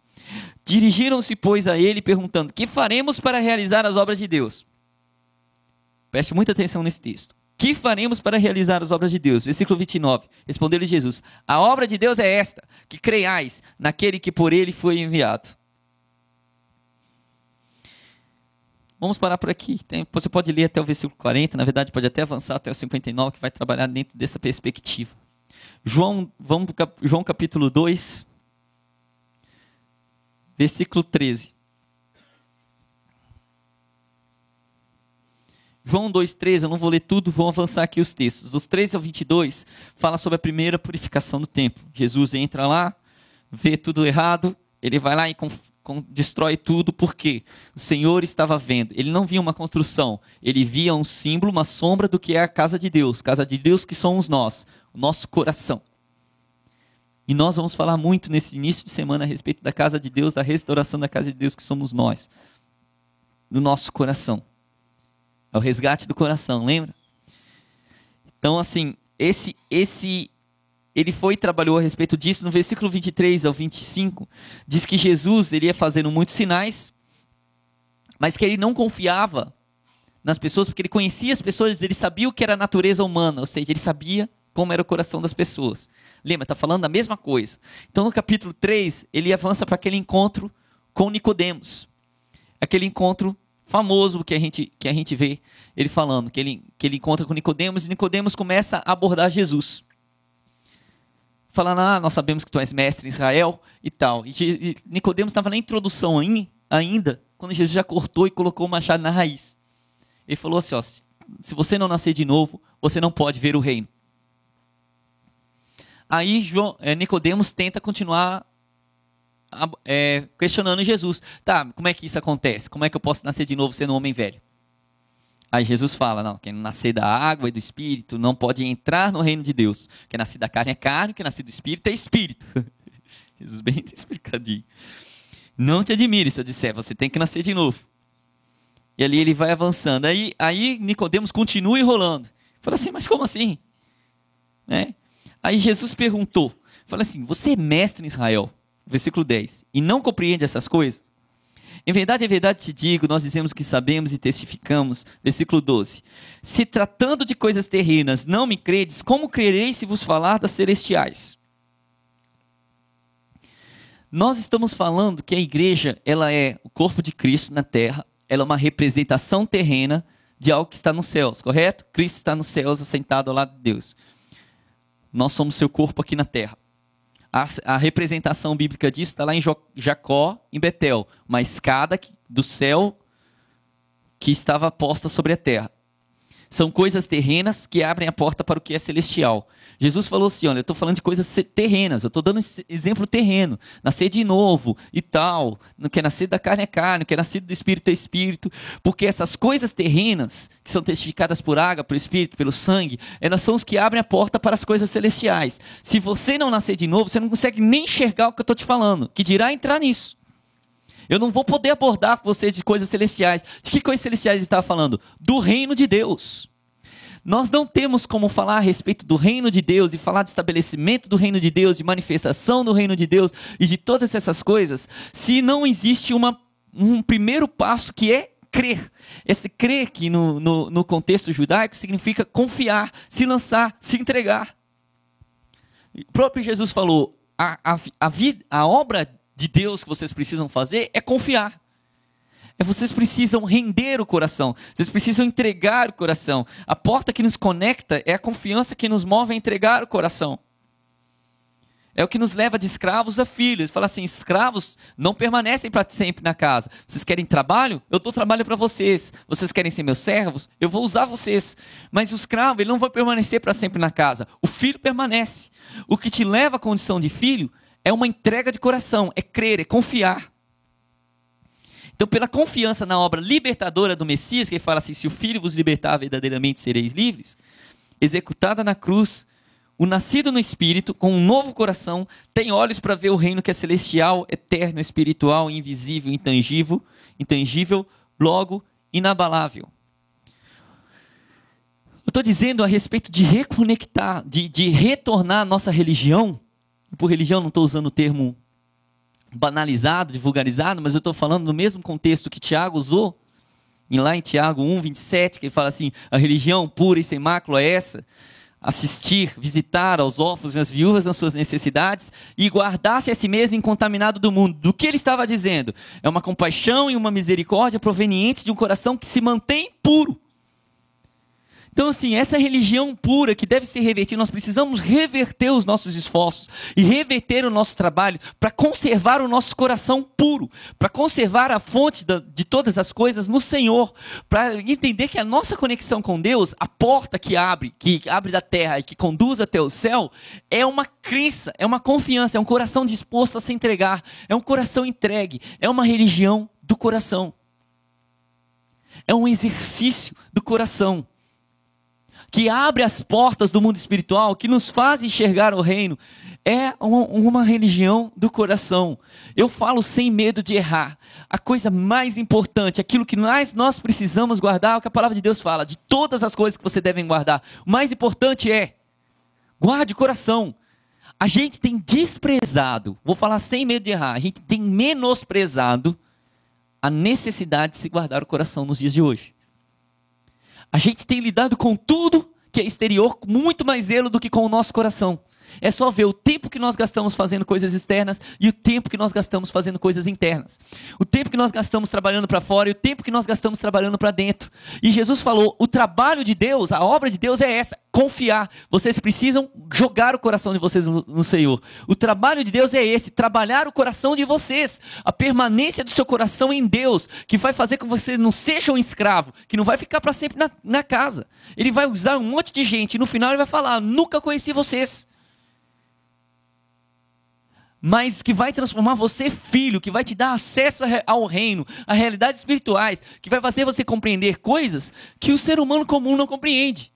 Dirigiram-se, pois, a ele, perguntando, que faremos para realizar as obras de Deus? Preste muita atenção nesse texto. Que faremos para realizar as obras de Deus? Versículo 29. Respondeu-lhe Jesus, a obra de Deus é esta, que creiais naquele que por ele foi enviado. Vamos parar por aqui. Você pode ler até o versículo 40, na verdade pode até avançar até o 59, que vai trabalhar dentro dessa perspectiva. Vamos para João capítulo 2, versículo 13. João 2,13, eu não vou ler tudo, vou avançar aqui os textos. Dos 13 ao 22, fala sobre a primeira purificação do templo. Jesus entra lá, vê tudo errado, ele vai lá e destrói tudo, porque o Senhor estava vendo. Ele não via uma construção, ele via um símbolo, uma sombra do que é a casa de Deus que somos nós, o nosso coração. E nós vamos falar muito nesse início de semana a respeito da casa de Deus, da restauração da casa de Deus que somos nós, no nosso coração. É o resgate do coração, lembra? Então, assim, ele foi e trabalhou a respeito disso. No versículo 23 ao 25, diz que Jesus ele ia fazendo muitos sinais, mas que ele não confiava nas pessoas, porque ele conhecia as pessoas, ele sabia o que era a natureza humana, ou seja, ele sabia como era o coração das pessoas. Lembra, está falando da mesma coisa. Então, no capítulo 3, ele avança para aquele encontro com Nicodemos. Aquele encontro famoso que a gente vê ele falando, que ele encontra com Nicodemos, e Nicodemos começa a abordar Jesus. Falando, nós sabemos que tu és mestre em Israel e tal. E Nicodemos estava na introdução ainda, quando Jesus já cortou e colocou o machado na raiz. Ele falou assim, se você não nascer de novo, você não pode ver o reino. Aí Nicodemos tenta continuar questionando Jesus. Tá, como é que isso acontece? Como é que eu posso nascer de novo sendo um homem velho? Aí Jesus fala, não, quem nascer da água e do Espírito não pode entrar no reino de Deus. Quem nascer da carne é carne, quem nascer do Espírito é Espírito. Jesus bem explicadinho. Não te admire se eu disser, você tem que nascer de novo. E ali ele vai avançando. Aí Nicodemos continua enrolando. Fala assim, mas como assim? Né? Aí Jesus perguntou, fala assim, você é mestre em Israel, versículo 10, e não compreende essas coisas? Em verdade te digo, nós dizemos que sabemos e testificamos. Versículo 12. Se tratando de coisas terrenas não me credes, como crereis se vos falar das celestiais? Nós estamos falando que a igreja, ela é o corpo de Cristo na terra, ela é uma representação terrena de algo que está nos céus, correto? Cristo está nos céus, assentado ao lado de Deus. Nós somos seu corpo aqui na terra. A representação bíblica disso está lá em Jacó, em Betel, uma escada do céu que estava posta sobre a terra. São coisas terrenas que abrem a porta para o que é celestial. Jesus falou assim, olha, eu estou falando de coisas terrenas, eu estou dando esse exemplo terreno, nascer de novo e tal, não quer nascer da carne é carne, não quer nascer do Espírito é Espírito, porque essas coisas terrenas, que são testificadas por água, pelo Espírito, pelo sangue, elas são os que abrem a porta para as coisas celestiais. Se você não nascer de novo, você não consegue nem enxergar o que eu estou te falando, que dirá entrar nisso. Eu não vou poder abordar com vocês de coisas celestiais. De que coisas celestiais ele está falando? Do reino de Deus. Nós não temos como falar a respeito do reino de Deus e falar de estabelecimento do reino de Deus, de manifestação do reino de Deus e de todas essas coisas, se não existe um primeiro passo que é crer. Esse crer que no contexto judaico significa confiar, se lançar, se entregar. O próprio Jesus falou, a obra de Deus que vocês precisam fazer é confiar. Vocês precisam render o coração. Vocês precisam entregar o coração. A porta que nos conecta é a confiança que nos move a entregar o coração. É o que nos leva de escravos a filhos. Fala assim, escravos não permanecem para sempre na casa. Vocês querem trabalho? Eu dou trabalho para vocês. Vocês querem ser meus servos? Eu vou usar vocês. Mas o escravo, ele não vai permanecer para sempre na casa. O filho permanece. O que te leva à condição de filho é uma entrega de coração, é crer, é confiar. Então, pela confiança na obra libertadora do Messias, que ele fala assim, se o Filho vos libertar, verdadeiramente sereis livres, executada na cruz, o nascido no Espírito, com um novo coração, tem olhos para ver o reino que é celestial, eterno, espiritual, invisível, intangível, logo inabalável. Eu estou dizendo a respeito de reconectar, de retornar à nossa religião. Por religião não estou usando o termo banalizado, vulgarizado, mas eu estou falando no mesmo contexto que Tiago usou, lá em Tiago 1, 27, que ele fala assim, a religião pura e sem mácula é essa, assistir, visitar aos órfãos e às viúvas nas suas necessidades e guardar-se a si mesmo incontaminado do mundo. Do que ele estava dizendo? É uma compaixão e uma misericórdia provenientes de um coração que se mantém puro. Então, assim, essa religião pura que deve ser revertida, nós precisamos reverter os nossos esforços e reverter o nosso trabalho para conservar o nosso coração puro, para conservar a fonte de todas as coisas no Senhor, para entender que a nossa conexão com Deus, a porta que abre da terra e que conduz até o céu, é uma crença, é uma confiança, é um coração disposto a se entregar, é um coração entregue, é uma religião do coração. É um exercício do coração que abre as portas do mundo espiritual, que nos faz enxergar o reino, é uma religião do coração. Eu falo sem medo de errar. A coisa mais importante, aquilo que nós precisamos guardar, é o que a palavra de Deus fala, de todas as coisas que você deve guardar. O mais importante é, guarde o coração. A gente tem desprezado, vou falar sem medo de errar, a gente tem menosprezado a necessidade de se guardar o coração nos dias de hoje. A gente tem lidado com tudo que é exterior com muito mais zelo do que com o nosso coração. É só ver o tempo que nós gastamos fazendo coisas externas e o tempo que nós gastamos fazendo coisas internas. O tempo que nós gastamos trabalhando para fora e o tempo que nós gastamos trabalhando para dentro. E Jesus falou, o trabalho de Deus, a obra de Deus é essa, confiar. Vocês precisam jogar o coração de vocês no Senhor. O trabalho de Deus é esse, trabalhar o coração de vocês. A permanência do seu coração em Deus, que vai fazer com que você não seja um escravo, que não vai ficar para sempre na casa. Ele vai usar um monte de gente e no final ele vai falar, nunca conheci vocês. mas que vai transformar você filho, que vai te dar acesso ao reino, a realidades espirituais, que vai fazer você compreender coisas que o ser humano comum não compreende.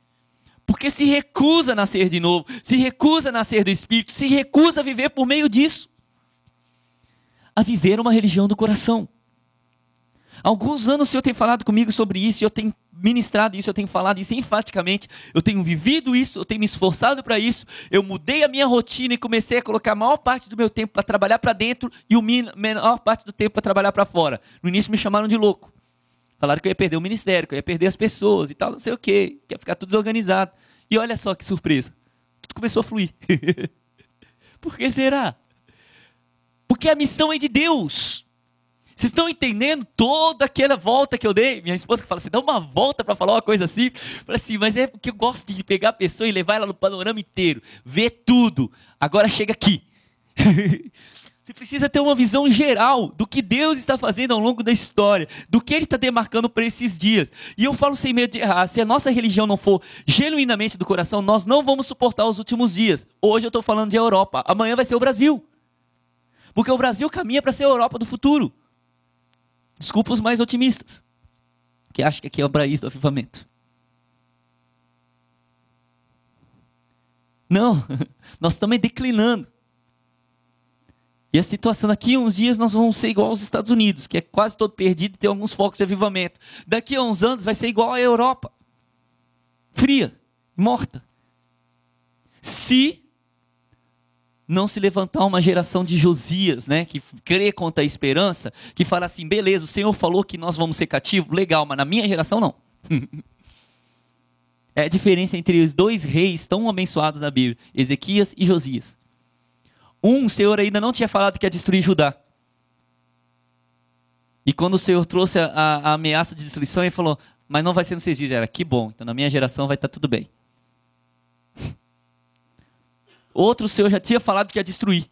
Porque se recusa a nascer de novo, se recusa a nascer do Espírito, se recusa a viver por meio disso. A viver uma religião do coração. Há alguns anos o Senhor tem falado comigo sobre isso, eu tenho ministrado isso, eu tenho falado isso enfaticamente, eu tenho vivido isso, eu tenho me esforçado para isso, eu mudei a minha rotina e comecei a colocar a maior parte do meu tempo para trabalhar para dentro e a menor parte do tempo para trabalhar para fora. No início me chamaram de louco. Falaram que eu ia perder o ministério, que eu ia perder as pessoas e tal, não sei o quê, que ia ficar tudo desorganizado. E olha só que surpresa, tudo começou a fluir. Por que será? Porque a missão é de Deus. Vocês estão entendendo toda aquela volta que eu dei? Minha esposa que fala assim, dá uma volta para falar uma coisa assim. Fala assim, mas é porque eu gosto de pegar a pessoa e levar ela no panorama inteiro. Ver tudo. Agora chega aqui. Você precisa ter uma visão geral do que Deus está fazendo ao longo da história. Do que Ele está demarcando para esses dias. E eu falo sem medo de errar. Se a nossa religião não for genuinamente do coração, nós não vamos suportar os últimos dias. Hoje eu estou falando de Europa. Amanhã vai ser o Brasil. Porque o Brasil caminha para ser a Europa do futuro. Desculpa os mais otimistas, que acham que aqui é o país do avivamento. Não, nós estamos declinando. E a situação daqui a uns dias nós vamos ser igual aos Estados Unidos, que é quase todo perdido e tem alguns focos de avivamento. Daqui a uns anos vai ser igual à Europa. Fria, morta. Se não se levantar uma geração de Josias, né, que crê contra a esperança, que fala assim, beleza, o Senhor falou que nós vamos ser cativos, legal, mas na minha geração não. É a diferença entre os dois reis tão abençoados na Bíblia, Ezequias e Josias. O Senhor ainda não tinha falado que ia destruir Judá. E quando o Senhor trouxe a ameaça de destruição, ele falou, mas não vai ser nos 6 dias. Era, que bom, então na minha geração vai estar tudo bem. Outro o Senhor já tinha falado que ia destruir.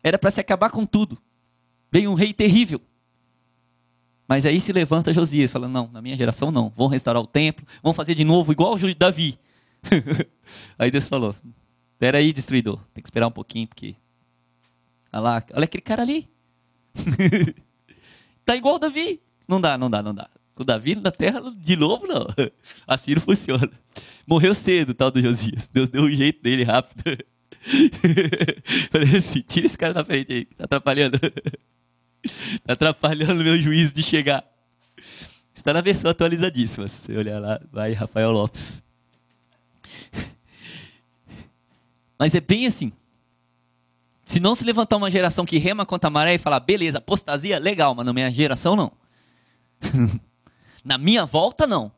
Era para se acabar com tudo. Veio um rei terrível. Mas aí se levanta Josias, falando, não, na minha geração não. Vão restaurar o templo, vão fazer de novo igual o Davi. Aí Deus falou, espera aí, destruidor. Tem que esperar um pouquinho, porque... Olha aquele cara ali. Tá igual o Davi. Não dá. O Davi na terra, de novo, não. Assim não funciona. Morreu cedo o tal do Josias. Deus deu um jeito dele rápido. Falei assim, tira esse cara da frente aí. Tá atrapalhando. Tá atrapalhando o meu juízo de chegar. Está na versão atualizadíssima. Se você olhar lá, vai Rafael Lopes. Mas é bem assim. Se não se levantar uma geração que rema contra a maré e falar, beleza, apostasia, legal, mas na minha geração não. Na minha volta, não.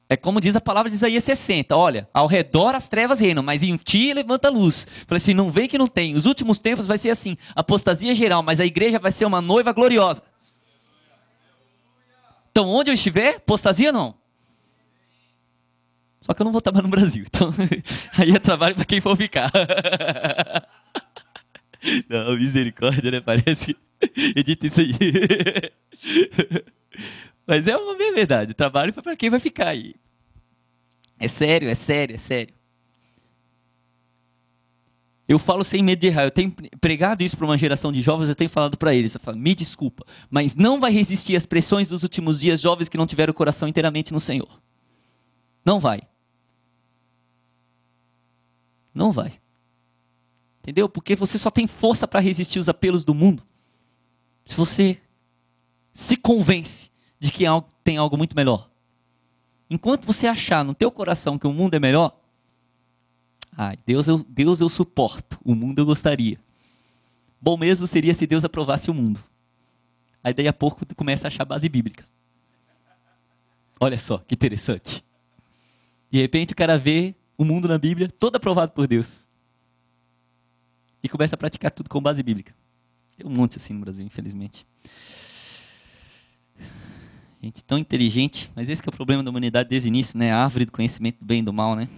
É como diz a palavra de Isaías 60. Olha, ao redor as trevas reinam, mas em ti levanta a luz. Falei assim, não vem que não tem. Os últimos tempos vai ser assim, apostasia geral, mas a igreja vai ser uma noiva gloriosa. Então, onde eu estiver, apostasia não. Só que eu não vou estar mais no Brasil. Então, aí é trabalho para quem for ficar. Não, misericórdia, né? Parece... Edita isso aí. Mas é uma verdade. Trabalho para quem vai ficar aí. É sério. Eu falo sem medo de errar. Eu tenho pregado isso para uma geração de jovens. Eu tenho falado para eles. Eu falo, me desculpa, mas não vai resistir às pressões dos últimos dias jovens que não tiveram o coração inteiramente no Senhor. Não vai. Não vai. Entendeu? Porque você só tem força para resistir os apelos do mundo se você se convence de que tem algo muito melhor. Enquanto você achar no teu coração que o mundo é melhor, Deus eu suporto, o mundo eu gostaria. Bom mesmo seria se Deus aprovasse o mundo. Aí daí a pouco tu começa a achar base bíblica. Olha só, que interessante. De repente o cara vê o mundo na Bíblia, todo aprovado por Deus. E começa a praticar tudo com base bíblica. Tem um monte assim no Brasil, infelizmente. Gente tão inteligente, mas esse que é o problema da humanidade desde o início, né? A árvore do conhecimento do bem e do mal, né?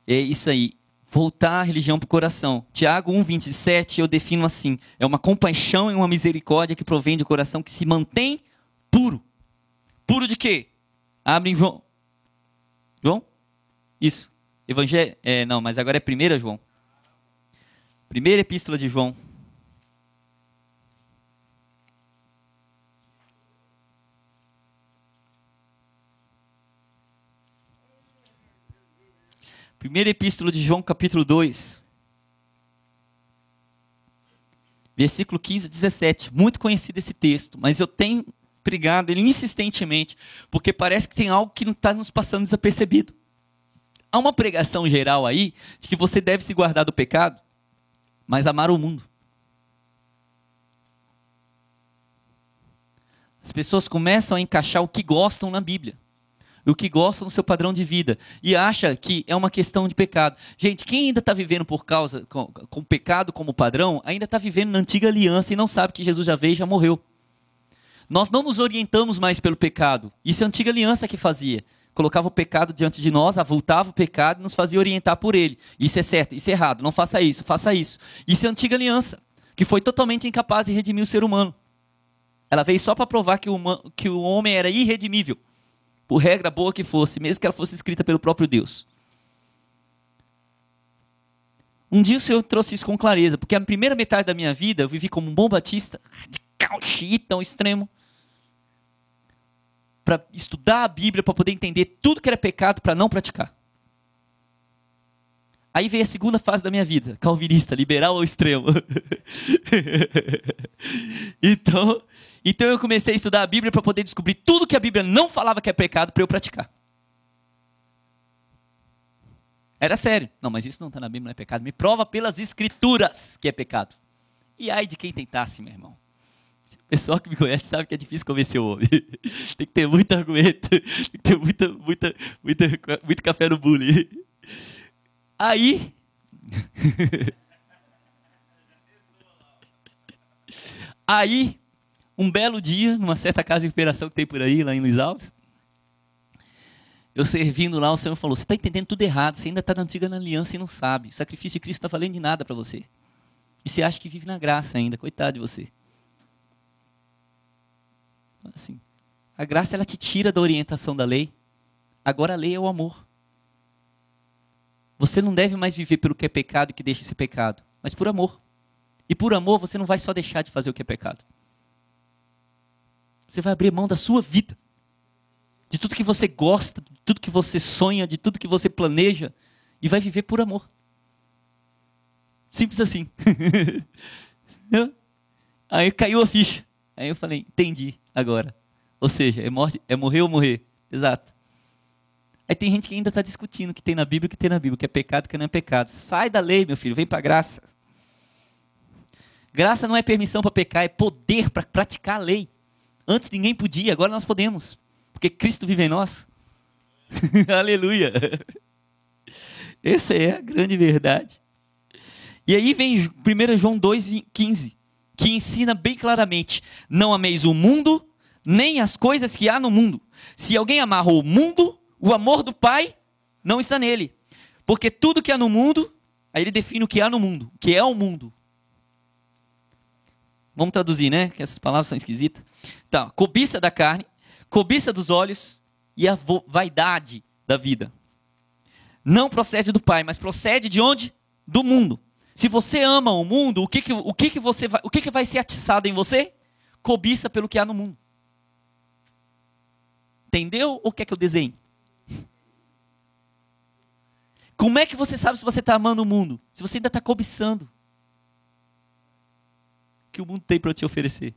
É isso aí. Voltar a religião para o coração. Tiago 1,27 eu defino assim. É uma compaixão e uma misericórdia que provém do coração que se mantém puro. Puro de quê? Abre em João. João? Isso. Evangelho, não, mas agora é 1 João. Primeira epístola de João. Primeira epístola de João, capítulo 2. Versículo 15 a 17. Muito conhecido esse texto, mas eu tenho pregado ele insistentemente, porque parece que tem algo que não está nos passando desapercebido. Há uma pregação geral aí, de que você deve se guardar do pecado, mas amar o mundo. As pessoas começam a encaixar o que gostam na Bíblia. O que gostam do seu padrão de vida. E acha que é uma questão de pecado. Gente, quem ainda está vivendo com o pecado como padrão, ainda está vivendo na antiga aliança e não sabe que Jesus já veio e já morreu. Nós não nos orientamos mais pelo pecado. Isso é a antiga aliança que fazia. Colocava o pecado diante de nós, avultava o pecado e nos fazia orientar por ele. Isso é certo, isso é errado, não faça isso, faça isso. Isso é a antiga aliança, que foi totalmente incapaz de redimir o ser humano. Ela veio só para provar que o homem era irredimível. Por regra boa que fosse, mesmo que ela fosse escrita pelo próprio Deus. Um dia o Senhor trouxe isso com clareza, porque a primeira metade da minha vida eu vivi como um bom batista, radical, xiita, ao extremo, para estudar a Bíblia, para poder entender tudo que era pecado, para não praticar. Aí veio a segunda fase da minha vida, calvinista, liberal ao extremo. Então eu comecei a estudar a Bíblia para poder descobrir tudo que a Bíblia não falava que é pecado para eu praticar. Era sério. Não, mas isso não está na Bíblia, não é pecado. Me prova pelas Escrituras que é pecado. E ai de quem tentasse, meu irmão. O pessoal que me conhece sabe que é difícil convencer o homem. Tem que ter muito argumento, tem que ter muito café no bule. Aí, um belo dia, numa certa casa de recuperação que tem por aí, lá em Luiz Alves, eu servindo lá, o Senhor falou, você está entendendo tudo errado, você ainda está na antiga aliança e não sabe. O sacrifício de Cristo não está valendo de nada para você. E você acha que vive na graça ainda, coitado de você. Assim, a graça ela te tira da orientação da lei, agora a lei é o amor. Você não deve mais viver pelo que é pecado e que deixa esse pecado, mas por amor. E por amor você não vai só deixar de fazer o que é pecado. Você vai abrir mão da sua vida, de tudo que você gosta, de tudo que você sonha, de tudo que você planeja, e vai viver por amor. Simples assim. Aí caiu a ficha. Aí eu falei, entendi agora. Ou seja, é morrer ou morrer. Exato. Aí tem gente que ainda está discutindo o que tem na Bíblia, o que tem na Bíblia, o que é pecado, o que não é pecado. Sai da lei, meu filho, vem para a graça. Graça não é permissão para pecar, é poder para praticar a lei. Antes ninguém podia, agora nós podemos. Porque Cristo vive em nós. Aleluia. Essa é a grande verdade. E aí vem 1 João 2,15, que ensina bem claramente, não ameis o mundo, nem as coisas que há no mundo. Se alguém amar o mundo, o amor do Pai não está nele. Porque tudo que há no mundo, aí ele define o que há no mundo, o que é o mundo. Vamos traduzir, né? Que essas palavras são esquisitas. Então, cobiça da carne, cobiça dos olhos e a vaidade da vida. Não procede do Pai, mas procede de onde? Do mundo. Se você ama o mundo, o que vai ser atiçado em você? Cobiça pelo que há no mundo. Entendeu? Ou quer que eu desenhe? Como é que você sabe se você está amando o mundo? Se você ainda está cobiçando o que o mundo tem para te oferecer.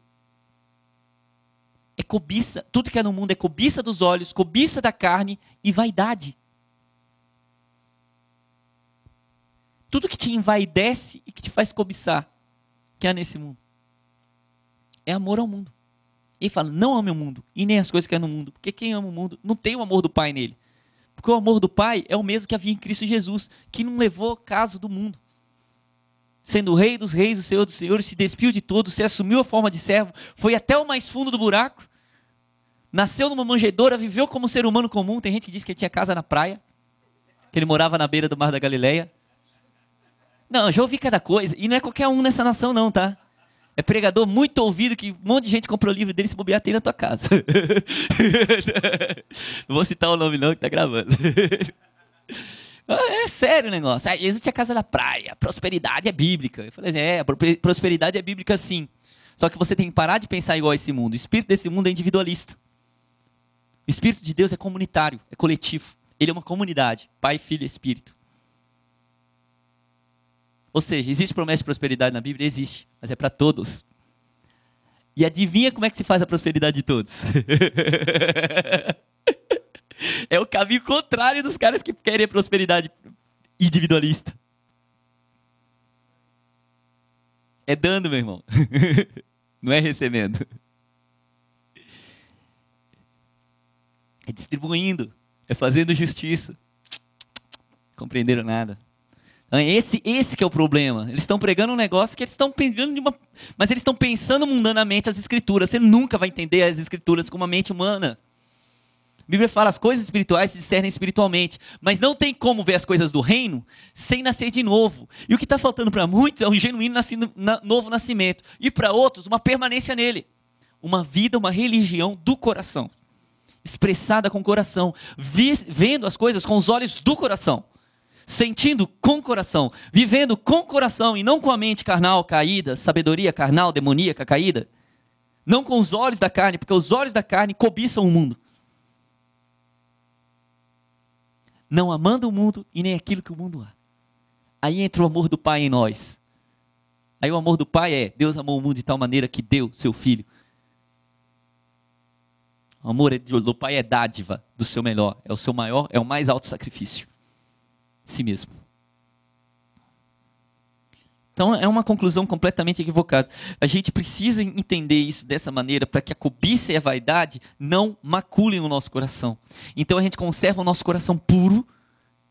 É cobiça, tudo que é no mundo é cobiça dos olhos, cobiça da carne e vaidade. Tudo que te envaidece e que te faz cobiçar, que há nesse mundo, é amor ao mundo. Ele fala, não ame o mundo, e nem as coisas que há no mundo, porque quem ama o mundo não tem o amor do Pai nele. Porque o amor do Pai é o mesmo que havia em Cristo Jesus, que não levou caso do mundo. Sendo o Rei dos Reis, o Senhor dos Senhores, se despiu de todos, se assumiu a forma de servo, foi até o mais fundo do buraco, nasceu numa manjedoura, viveu como um ser humano comum. Tem gente que diz que ele tinha casa na praia, que ele morava na beira do mar da Galileia. Não, já ouvi cada coisa, e não é qualquer um nessa nação não, tá? É pregador muito ouvido, que um monte de gente comprou o livro dele, se bobear, tem na tua casa. Não vou citar o nome não, que tá gravando. É sério o negócio. Ah, Jesus tinha casa na praia, prosperidade é bíblica. Eu falei, prosperidade é bíblica sim. Só que você tem que parar de pensar igual a esse mundo. O espírito desse mundo é individualista. O espírito de Deus é comunitário, é coletivo. Ele é uma comunidade, Pai, Filho e Espírito. Ou seja, existe promessa de prosperidade na Bíblia? Existe, mas é para todos. E adivinha como é que se faz a prosperidade de todos? É o caminho contrário dos caras que querem a prosperidade individualista. É dando, meu irmão. Não é recebendo. É distribuindo. É fazendo justiça. Compreenderam nada. Esse que é o problema. Eles estão pregando um negócio que eles estão pegando de uma... Mas eles estão pensando mundanamente as escrituras. Você nunca vai entender as escrituras com uma mente humana. A Bíblia fala, as coisas espirituais se discernem espiritualmente. Mas não tem como ver as coisas do reino sem nascer de novo. E o que está faltando para muitos é um genuíno novo nascimento. E para outros, uma permanência nele. Uma vida, uma religião do coração. Expressada com o coração. Vendo as coisas com os olhos do coração. Sentindo com o coração. Vivendo com o coração e não com a mente carnal caída. Sabedoria carnal, demoníaca caída. Não com os olhos da carne, porque os olhos da carne cobiçam o mundo. Não amando o mundo e nem aquilo que o mundo há. Aí entra o amor do Pai em nós. Aí o amor do Pai é, Deus amou o mundo de tal maneira que deu seu Filho. O amor do Pai é dádiva do seu melhor, é o seu maior, é o mais alto sacrifício. Si mesmo. Então é uma conclusão completamente equivocada. A gente precisa entender isso dessa maneira para que a cobiça e a vaidade não maculem o nosso coração. Então a gente conserva o nosso coração puro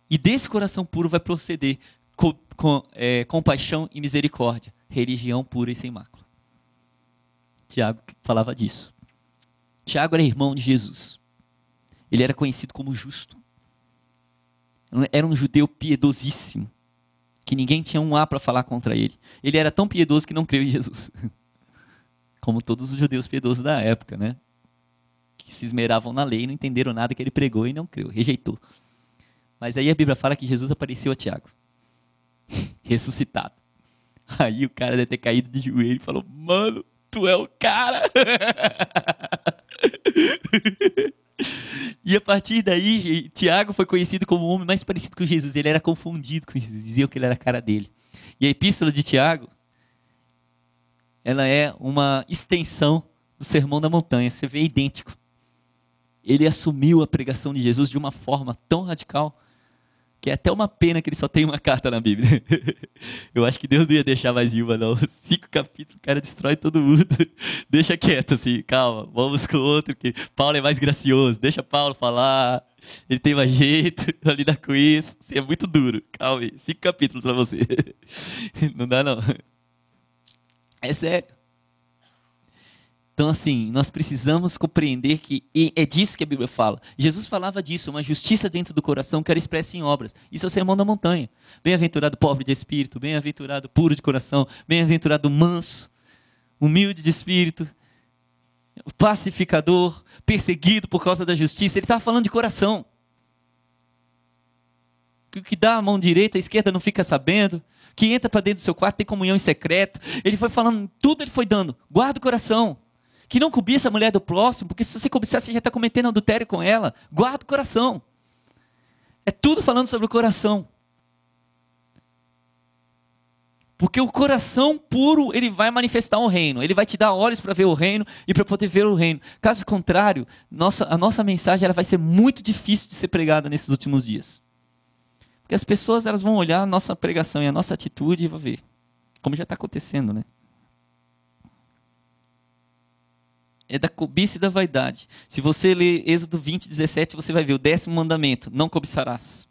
e desse coração puro vai proceder compaixão e misericórdia. Religião pura e sem mácula. Tiago falava disso. Tiago era irmão de Jesus. Ele era conhecido como justo. Era um judeu piedosíssimo. Que ninguém tinha um A para falar contra ele. Ele era tão piedoso que não creu em Jesus. Como todos os judeus piedosos da época, né? Que se esmeravam na lei, não entenderam nada que ele pregou e não creu, rejeitou. Mas aí a Bíblia fala que Jesus apareceu a Tiago. Ressuscitado. Aí o cara deve ter caído de joelho e falou, mano, tu é o cara. E a partir daí, Tiago foi conhecido como o homem mais parecido com Jesus. Ele era confundido com Jesus, diziam que ele era a cara dele. E a epístola de Tiago, ela é uma extensão do Sermão da Montanha. Você vê idêntico. Ele assumiu a pregação de Jesus de uma forma tão radical, que é até uma pena que ele só tem uma carta na Bíblia. Eu acho que Deus não ia deixar mais uma, não. 5 capítulos, o cara destrói todo mundo. Deixa quieto, assim, calma, vamos com outro, que Paulo é mais gracioso. Deixa Paulo falar, ele tem mais jeito, vai lidar com isso. Assim, é muito duro, calma aí. 5 capítulos pra você. Não dá, não. É sério. Então, assim, nós precisamos compreender que é disso que a Bíblia fala. Jesus falava disso, uma justiça dentro do coração que era expressa em obras. Isso é o Sermão da Montanha. Bem-aventurado pobre de espírito, bem-aventurado puro de coração, bem-aventurado manso, humilde de espírito, pacificador, perseguido por causa da justiça. Ele estava falando de coração. Que dá a mão direita, a esquerda não fica sabendo, que entra para dentro do seu quarto, tem comunhão em secreto. Ele foi falando, tudo ele foi dando. Guarda o coração. Que não cobiça a mulher do próximo, porque se você cobiçar, você já está cometendo adultério com ela. Guarda o coração. É tudo falando sobre o coração. Porque o coração puro, ele vai manifestar o reino. Ele vai te dar olhos para ver o reino e para poder ver o reino. Caso contrário, a nossa mensagem ela vai ser muito difícil de ser pregada nesses últimos dias. Porque as pessoas elas vão olhar a nossa pregação e a nossa atitude e vão ver. Como já está acontecendo, né? É da cobiça e da vaidade. Se você ler Êxodo 20, 17, você vai ver o 10º mandamento, não cobiçarás.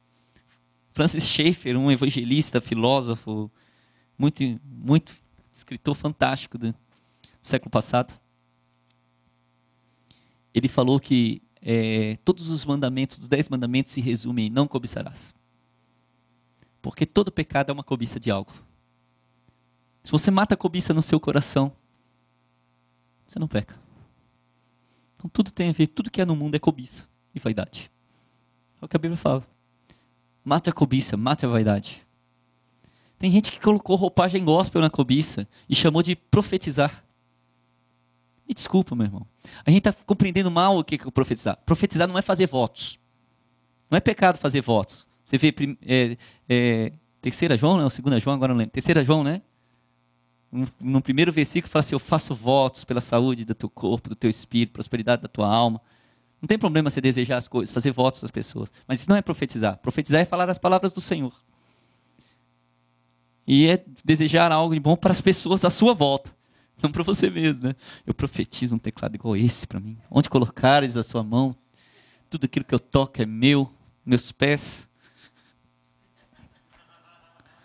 Francis Schaeffer, um evangelista, filósofo, muito escritor fantástico do século passado, ele falou que todos os mandamentos, os 10 mandamentos se resumem em não cobiçarás. Porque todo pecado é uma cobiça de algo. Se você mata a cobiça no seu coração, você não peca. Então tudo tem a ver, tudo que é no mundo é cobiça e vaidade. É o que a Bíblia fala. Mate a cobiça, mate a vaidade. Tem gente que colocou roupagem gospel na cobiça e chamou de profetizar. Me desculpa, meu irmão. A gente está compreendendo mal o que é profetizar. Profetizar não é fazer votos. Não é pecado fazer votos. Você vê, terceira João, não, segunda João, agora não lembro. Terceira João, né? No primeiro versículo fala assim, eu faço votos pela saúde do teu corpo, do teu espírito, prosperidade da tua alma. Não tem problema você desejar as coisas, fazer votos das pessoas. Mas isso não é profetizar. Profetizar é falar as palavras do Senhor. E é desejar algo de bom para as pessoas à sua volta. Não para você mesmo, né? Eu profetizo um teclado igual esse para mim. Onde colocares a sua mão, tudo aquilo que eu toco é meu, meus pés.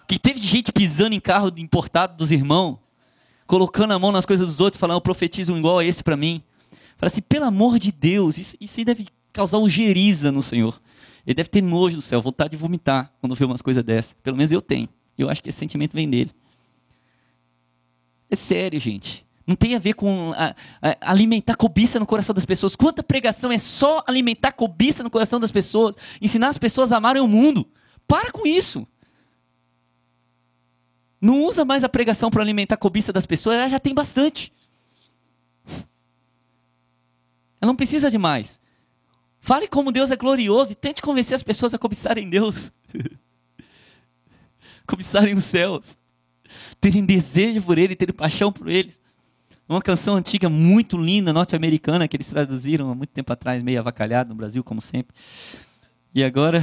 Que teve gente pisando em carro importado dos irmãos, colocando a mão nas coisas dos outros, falando, eu profetizo um igual a esse para mim. Fala assim, pelo amor de Deus, isso deve causar ojeriza no Senhor. Ele deve ter nojo do céu, vontade de vomitar quando vê umas coisas dessas. Pelo menos eu tenho. Eu acho que esse sentimento vem dele. É sério, gente. Não tem a ver com alimentar cobiça no coração das pessoas. Quanta pregação é só alimentar cobiça no coração das pessoas, ensinar as pessoas a amarem o mundo. Para com isso. Não usa mais a pregação para alimentar a cobiça das pessoas, ela já tem bastante. Ela não precisa de mais. Fale como Deus é glorioso e tente convencer as pessoas a cobiçarem Deus. Cobiçarem os céus. Terem desejo por Ele, terem paixão por eles. Uma canção antiga muito linda, norte-americana, que eles traduziram há muito tempo atrás, meio avacalhado no Brasil, como sempre. E agora,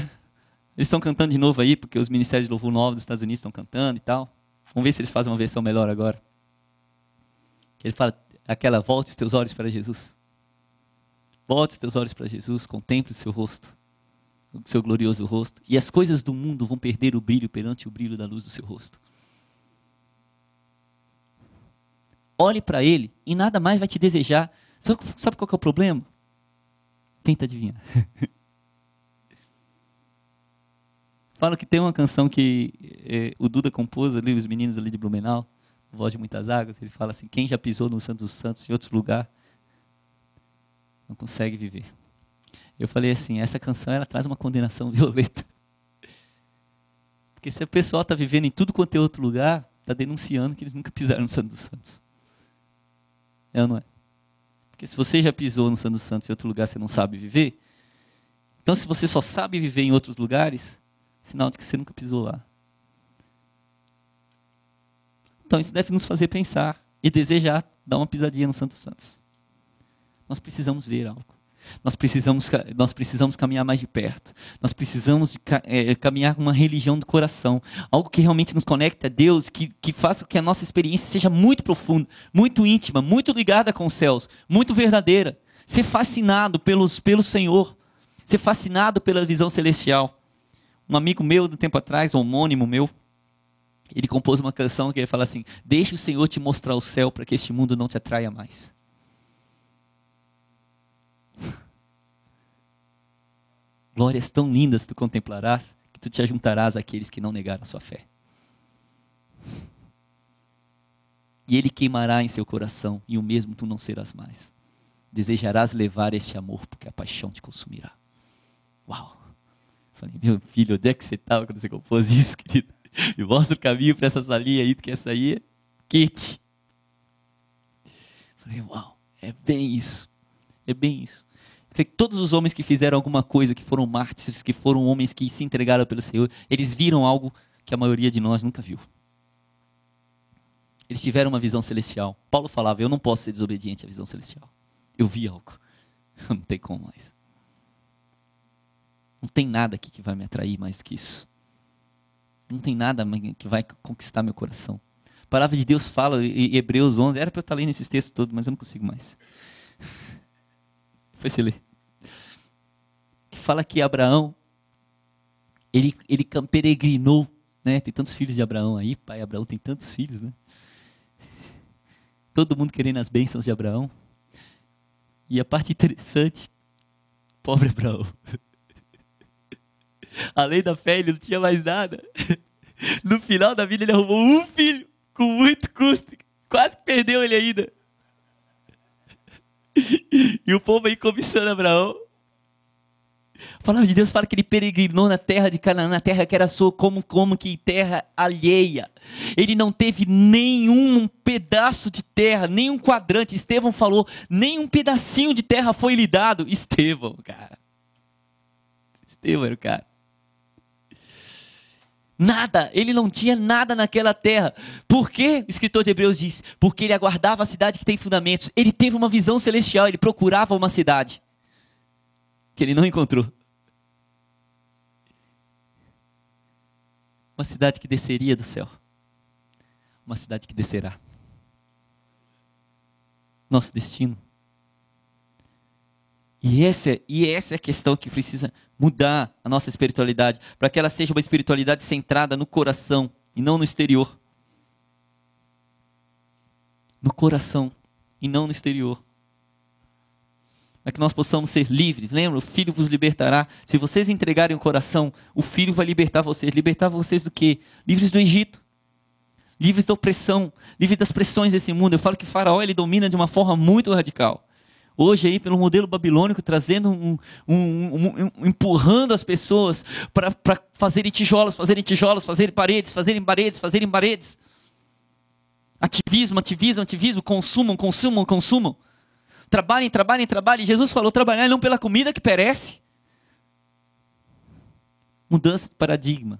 eles estão cantando de novo aí, porque os ministérios de louvor novos dos Estados Unidos estão cantando e tal. Vamos ver se eles fazem uma versão melhor agora. Ele fala, aquela, volte os teus olhos para Jesus. Volte os teus olhos para Jesus, contemple o seu rosto, o seu glorioso rosto, e as coisas do mundo vão perder o brilho perante o brilho da luz do seu rosto. Olhe para Ele e nada mais vai te desejar. Sabe qual que é o problema? Tenta adivinhar. Falo que tem uma canção que o Duda compôs ali, os meninos ali de Blumenau, Voz de Muitas Águas, ele fala assim, quem já pisou no Santo dos Santos em outro lugar, não consegue viver. Eu falei assim, essa canção ela traz uma condenação violenta. Porque se o pessoal está vivendo em tudo quanto é outro lugar, está denunciando que eles nunca pisaram no Santo dos Santos. É ou não é? Porque se você já pisou no Santo dos Santos em outro lugar, você não sabe viver. Então se você só sabe viver em outros lugares, sinal de que você nunca pisou lá. Então isso deve nos fazer pensar e desejar dar uma pisadinha no Santo dos Santos. Nós precisamos ver algo. Nós precisamos caminhar mais de perto. Nós precisamos caminhar com uma religião do coração. Algo que realmente nos conecte a Deus, que faça com que a nossa experiência seja muito profunda, muito íntima, muito ligada com os céus, muito verdadeira. Ser fascinado pelo Senhor. Ser fascinado pela visão celestial. Um amigo meu, do tempo atrás, um homônimo meu, ele compôs uma canção que ele fala assim, deixa o Senhor te mostrar o céu para que este mundo não te atraia mais. Glórias tão lindas tu contemplarás, que tu te ajuntarás àqueles que não negaram a sua fé. E ele queimará em seu coração, e o mesmo tu não serás mais. Desejarás levar este amor, porque a paixão te consumirá. Uau! Falei, meu filho, onde é que você estava quando você compôs isso, querido? Me mostra o caminho para essa salinha aí, que essa aí é quente. Falei, uau, é bem isso. É bem isso. Todos os homens que fizeram alguma coisa, que foram mártires, que foram homens que se entregaram pelo Senhor, eles viram algo que a maioria de nós nunca viu. Eles tiveram uma visão celestial. Paulo falava, eu não posso ser desobediente à visão celestial. Eu vi algo. Não tem como mais. Não tem nada aqui que vai me atrair mais do que isso. Não tem nada que vai conquistar meu coração. A palavra de Deus fala em Hebreus 11, era para eu estar lendo esses textos todos, mas eu não consigo mais. Foi se ler. Que fala que Abraão, ele peregrinou, né? Tem tantos filhos de Abraão aí, pai Abraão tem tantos filhos, né? Todo mundo querendo as bênçãos de Abraão. E a parte interessante, pobre Abraão. Além da fé, ele não tinha mais nada. No final da vida, ele arrumou um filho, com muito custo. Quase que perdeu ele ainda. E o povo aí cobiçando Abraão. A palavra de Deus fala que ele peregrinou na terra de Canaã, na terra que era sua, como que terra alheia. Ele não teve nenhum pedaço de terra, nenhum quadrante. Estevão falou, nenhum pedacinho de terra foi lhe dado. Estevão, cara. Estevão era o cara. Nada, ele não tinha nada naquela terra. Por quê? O escritor de Hebreus diz, porque ele aguardava a cidade que tem fundamentos. Ele teve uma visão celestial, ele procurava uma cidade que ele não encontrou. Uma cidade que desceria do céu. Uma cidade que descerá. Nosso destino. E essa é a questão que precisa mudar a nossa espiritualidade, para que ela seja uma espiritualidade centrada no coração e não no exterior. No coração e não no exterior. Para que nós possamos ser livres. Lembra? O Filho vos libertará. Se vocês entregarem o coração, o Filho vai libertar vocês. Libertar vocês do quê? Livres do Egito. Livres da opressão. Livres das pressões desse mundo. Eu falo que Faraó ele domina de uma forma muito radical. Hoje aí, pelo modelo babilônico, trazendo empurrando as pessoas para fazerem tijolos, fazerem paredes. Ativismo, consumam. Trabalhem. Jesus falou, trabalhar não pela comida que perece. Mudança de paradigma.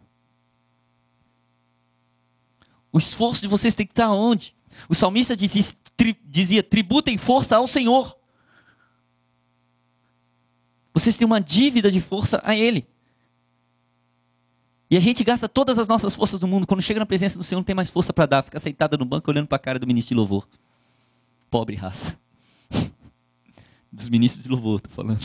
O esforço de vocês tem que estar onde? O salmista dizia, tributem força ao Senhor. Vocês têm uma dívida de força a Ele. E a gente gasta todas as nossas forças do mundo. Quando chega na presença do Senhor, não tem mais força para dar. Fica sentada no banco olhando para a cara do ministro de louvor. Pobre raça. Dos ministros de louvor, estou falando.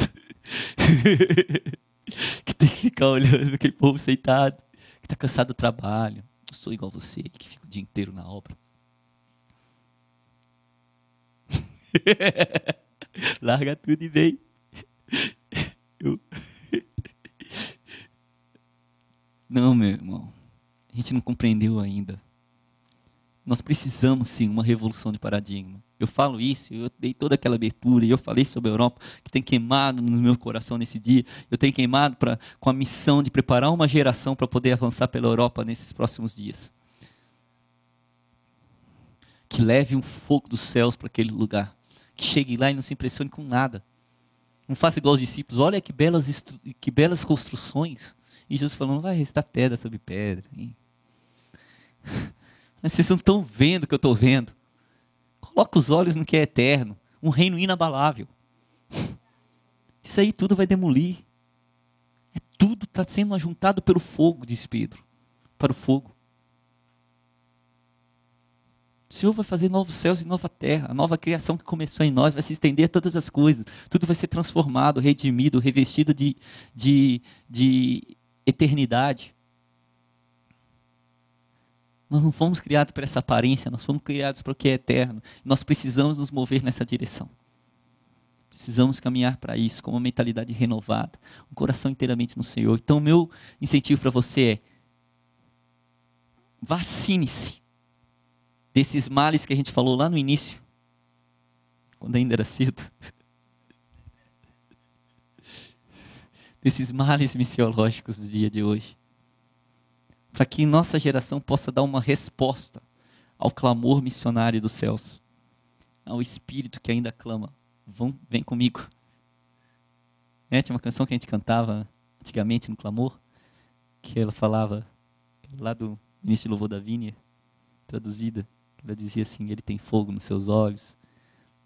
Que tem que ficar olhando aquele povo sentado. Que está cansado do trabalho. Eu sou igual a você, que fica o dia inteiro na obra. Larga tudo e vem. Não, meu irmão. A gente não compreendeu ainda. Nós precisamos sim uma revolução de paradigma. Eu falo isso, eu dei toda aquela abertura e eu falei sobre a Europa, que tem queimado no meu coração nesse dia. Eu tenho queimado com a missão de preparar uma geração para poder avançar pela Europa nesses próximos dias. Que leve um fogo dos céus para aquele lugar. Que chegue lá e não se impressione com nada. Não faça igual os discípulos. Olha que belas construções. E Jesus falou, não vai restar pedra sobre pedra. Hein? Mas vocês não estão vendo o que eu estou vendo. Coloca os olhos no que é eterno. Um reino inabalável. Isso aí tudo vai demolir. Tudo está sendo ajuntado pelo fogo, diz Pedro. Para o fogo. O Senhor vai fazer novos céus e nova terra. A nova criação que começou em nós vai se estender a todas as coisas. Tudo vai ser transformado, redimido, revestido de eternidade. Nós não fomos criados para essa aparência, nós fomos criados para o que é eterno. Nós precisamos nos mover nessa direção. Precisamos caminhar para isso, com uma mentalidade renovada, um coração inteiramente no Senhor. Então, o meu incentivo para você é, vacine-se desses males que a gente falou lá no início, quando ainda era cedo. Desses males missiológicos do dia de hoje. Para que nossa geração possa dar uma resposta ao clamor missionário dos céus. Ao Espírito que ainda clama. Vem comigo. Tinha uma canção que a gente cantava antigamente no clamor, que ela falava, lá do início de Louvor da Vinha, traduzida, ela dizia assim, ele tem fogo nos seus olhos,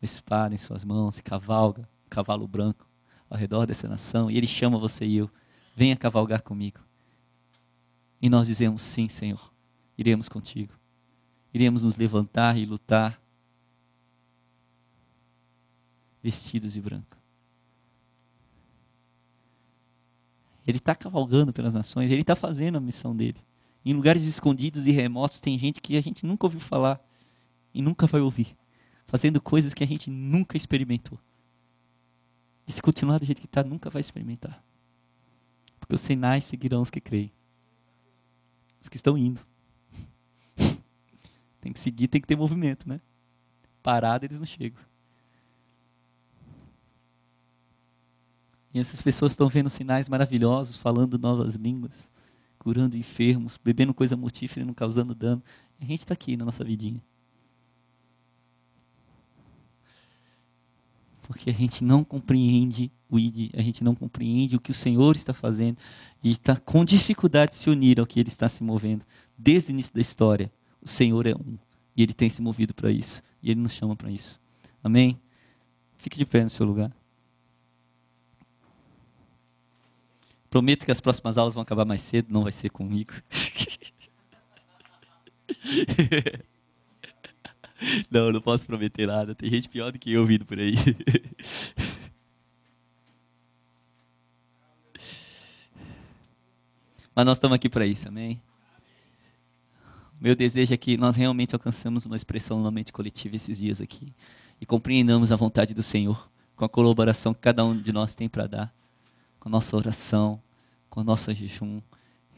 uma espada em suas mãos, e cavalga, um cavalo branco, ao redor dessa nação, e ele chama você e eu, venha cavalgar comigo. E nós dizemos, sim, Senhor, iremos contigo. Iremos nos levantar e lutar, vestidos de branco. Ele está cavalgando pelas nações, ele está fazendo a missão dele. Em lugares escondidos e remotos tem gente que a gente nunca ouviu falar e nunca vai ouvir. Fazendo coisas que a gente nunca experimentou. E se continuar do jeito que está, nunca vai experimentar. Porque os sinais seguirão os que creem. Os que estão indo. Tem que seguir, tem que ter movimento, né? Parado eles não chegam. E essas pessoas estão vendo sinais maravilhosos, falando novas línguas, curando enfermos, bebendo coisa mortífera e não causando dano. A gente está aqui na nossa vidinha. Porque a gente não compreende o ID, a gente não compreende o que o Senhor está fazendo e está com dificuldade de se unir ao que Ele está se movendo. Desde o início da história, o Senhor é um e Ele tem se movido para isso e Ele nos chama para isso. Amém? Fique de pé no seu lugar. Prometo que as próximas aulas vão acabar mais cedo, não vai ser comigo. Não posso prometer nada. Tem gente pior do que eu vindo por aí. Mas nós estamos aqui para isso, amém? Meu desejo é que nós realmente alcançamos uma expressão na mente coletiva esses dias aqui. E compreendamos a vontade do Senhor, com a colaboração que cada um de nós tem para dar. Com a nossa oração, com o nosso jejum.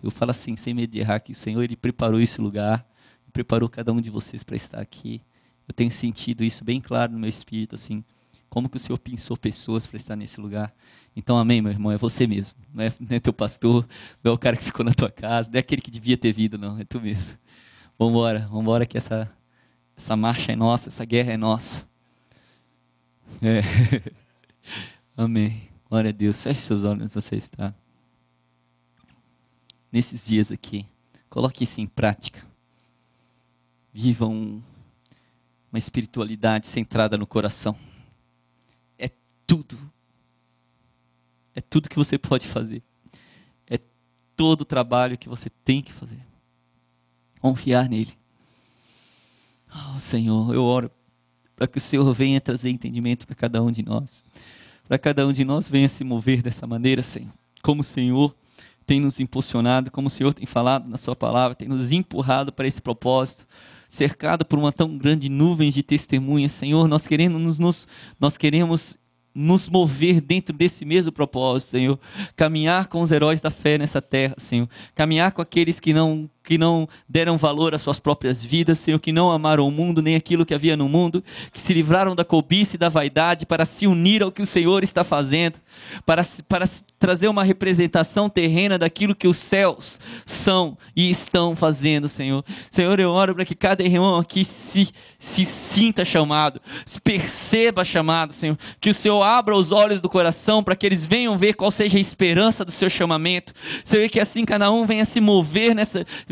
Eu falo assim, sem medo de errar, que o Senhor Ele preparou esse lugar, preparou cada um de vocês para estar aqui. Eu tenho sentido isso bem claro no meu espírito, assim, como que o Senhor pensou pessoas para estar nesse lugar. Então, amém, meu irmão, é você mesmo, não é teu pastor, não é o cara que ficou na tua casa, não é aquele que devia ter vindo, não, é tu mesmo. Vambora que essa marcha é nossa, essa guerra é nossa. É. Amém, glória a Deus, feche seus olhos, você está. Nesses dias aqui, coloque isso em prática. Viva uma espiritualidade centrada no coração. É tudo que você pode fazer. É todo o trabalho que você tem que fazer. Confiar nele. Oh, Senhor, eu oro para que o Senhor venha trazer entendimento para cada um de nós. Para cada um de nós venha se mover dessa maneira, Senhor. Como o Senhor tem nos impulsionado, como o Senhor tem falado na sua palavra, tem nos empurrado para esse propósito. Cercado por uma tão grande nuvem de testemunhas, Senhor, nós queremos nos mover dentro desse mesmo propósito, Senhor. Caminhar com os heróis da fé nessa terra, Senhor. Caminhar com aqueles que não deram valor às suas próprias vidas, Senhor, que não amaram o mundo, nem aquilo que havia no mundo, que se livraram da cobiça e da vaidade para se unir ao que o Senhor está fazendo, para trazer uma representação terrena daquilo que os céus são e estão fazendo, Senhor. Senhor, eu oro para que cada irmão aqui se sinta chamado, se perceba chamado, Senhor, que o Senhor abra os olhos do coração para que eles venham ver qual seja a esperança do seu chamamento, Senhor, que assim cada um venha se mover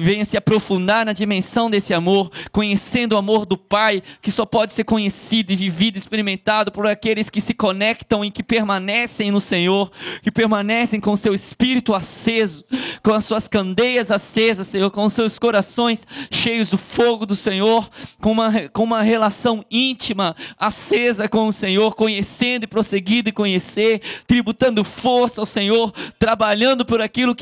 venha se aprofundar na dimensão desse amor, conhecendo o amor do Pai, que só pode ser conhecido e vivido, experimentado por aqueles que se conectam e que permanecem no Senhor, que permanecem com o seu espírito aceso, com as suas candeias acesas, Senhor, com os seus corações cheios do fogo do Senhor, com uma relação íntima, acesa com o Senhor, conhecendo e prosseguindo e conhecer, tributando força ao Senhor, trabalhando por aquilo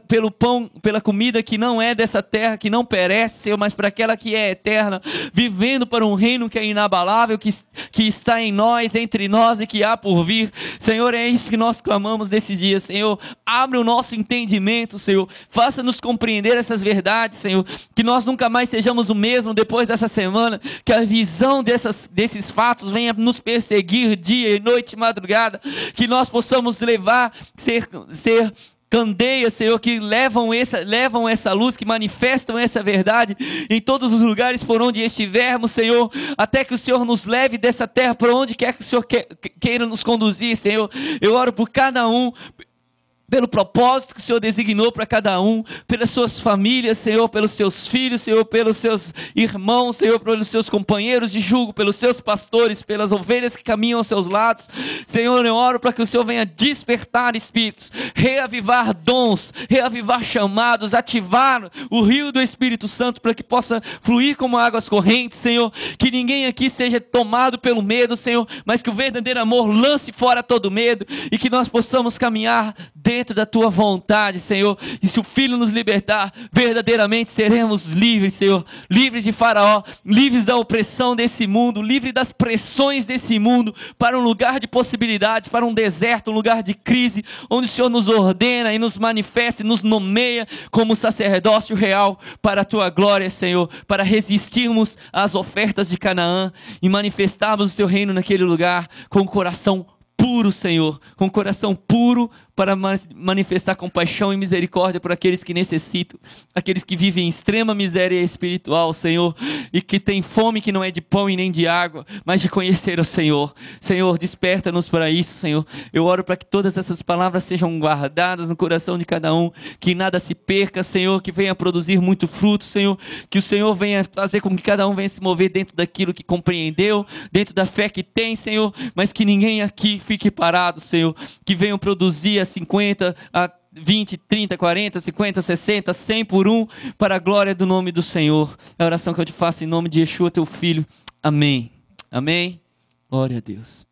pelo pão, pela comida que não é dessa terra, que não perece, Senhor, mas para aquela que é eterna, vivendo para um reino que é inabalável, que está em nós, entre nós e que há por vir. Senhor, é isso que nós clamamos desses dias, Senhor. Abre o nosso entendimento, Senhor. Faça-nos compreender essas verdades, Senhor. Que nós nunca mais sejamos o mesmo depois dessa semana. Que a visão desses fatos venha nos perseguir dia e noite e madrugada. Que nós possamos ser candeias, Senhor, que levam essa luz, que manifestam essa verdade em todos os lugares por onde estivermos, Senhor, até que o Senhor nos leve dessa terra para onde quer que o Senhor queira nos conduzir, Senhor. Eu oro por cada um, pelo propósito que o Senhor designou para cada um, pelas suas famílias, Senhor, pelos seus filhos, Senhor, pelos seus irmãos, Senhor, pelos seus companheiros de jugo, pelos seus pastores, pelas ovelhas que caminham aos seus lados. Senhor, eu oro para que o Senhor venha despertar espíritos, reavivar dons, reavivar chamados, ativar o rio do Espírito Santo para que possa fluir como águas correntes, Senhor. Que ninguém aqui seja tomado pelo medo, Senhor, mas que o verdadeiro amor lance fora todo medo e que nós possamos caminhar dentro da tua vontade, Senhor. E se o Filho nos libertar, verdadeiramente seremos livres, Senhor. Livres de Faraó, livres da opressão desse mundo, livres das pressões desse mundo, para um lugar de possibilidades, para um deserto, um lugar de crise, onde o Senhor nos ordena e nos manifesta e nos nomeia como sacerdócio real para a tua glória, Senhor, para resistirmos às ofertas de Canaã e manifestarmos o seu reino naquele lugar com o coração puro, Senhor, com coração puro para manifestar compaixão e misericórdia por aqueles que necessitam, aqueles que vivem em extrema miséria espiritual, Senhor, e que têm fome que não é de pão e nem de água, mas de conhecer o Senhor. Senhor, desperta-nos para isso, Senhor. Eu oro para que todas essas palavras sejam guardadas no coração de cada um, que nada se perca, Senhor, que venha produzir muito fruto, Senhor, que o Senhor venha fazer com que cada um venha se mover dentro daquilo que compreendeu, dentro da fé que tem, Senhor, mas que ninguém aqui fique parado, Senhor, que venham produzir a 50, a 20, 30, 40, 50, 60, 100 por um, para a glória do nome do Senhor. É a oração que eu te faço em nome de Yeshua, teu Filho. Amém. Amém. Glória a Deus.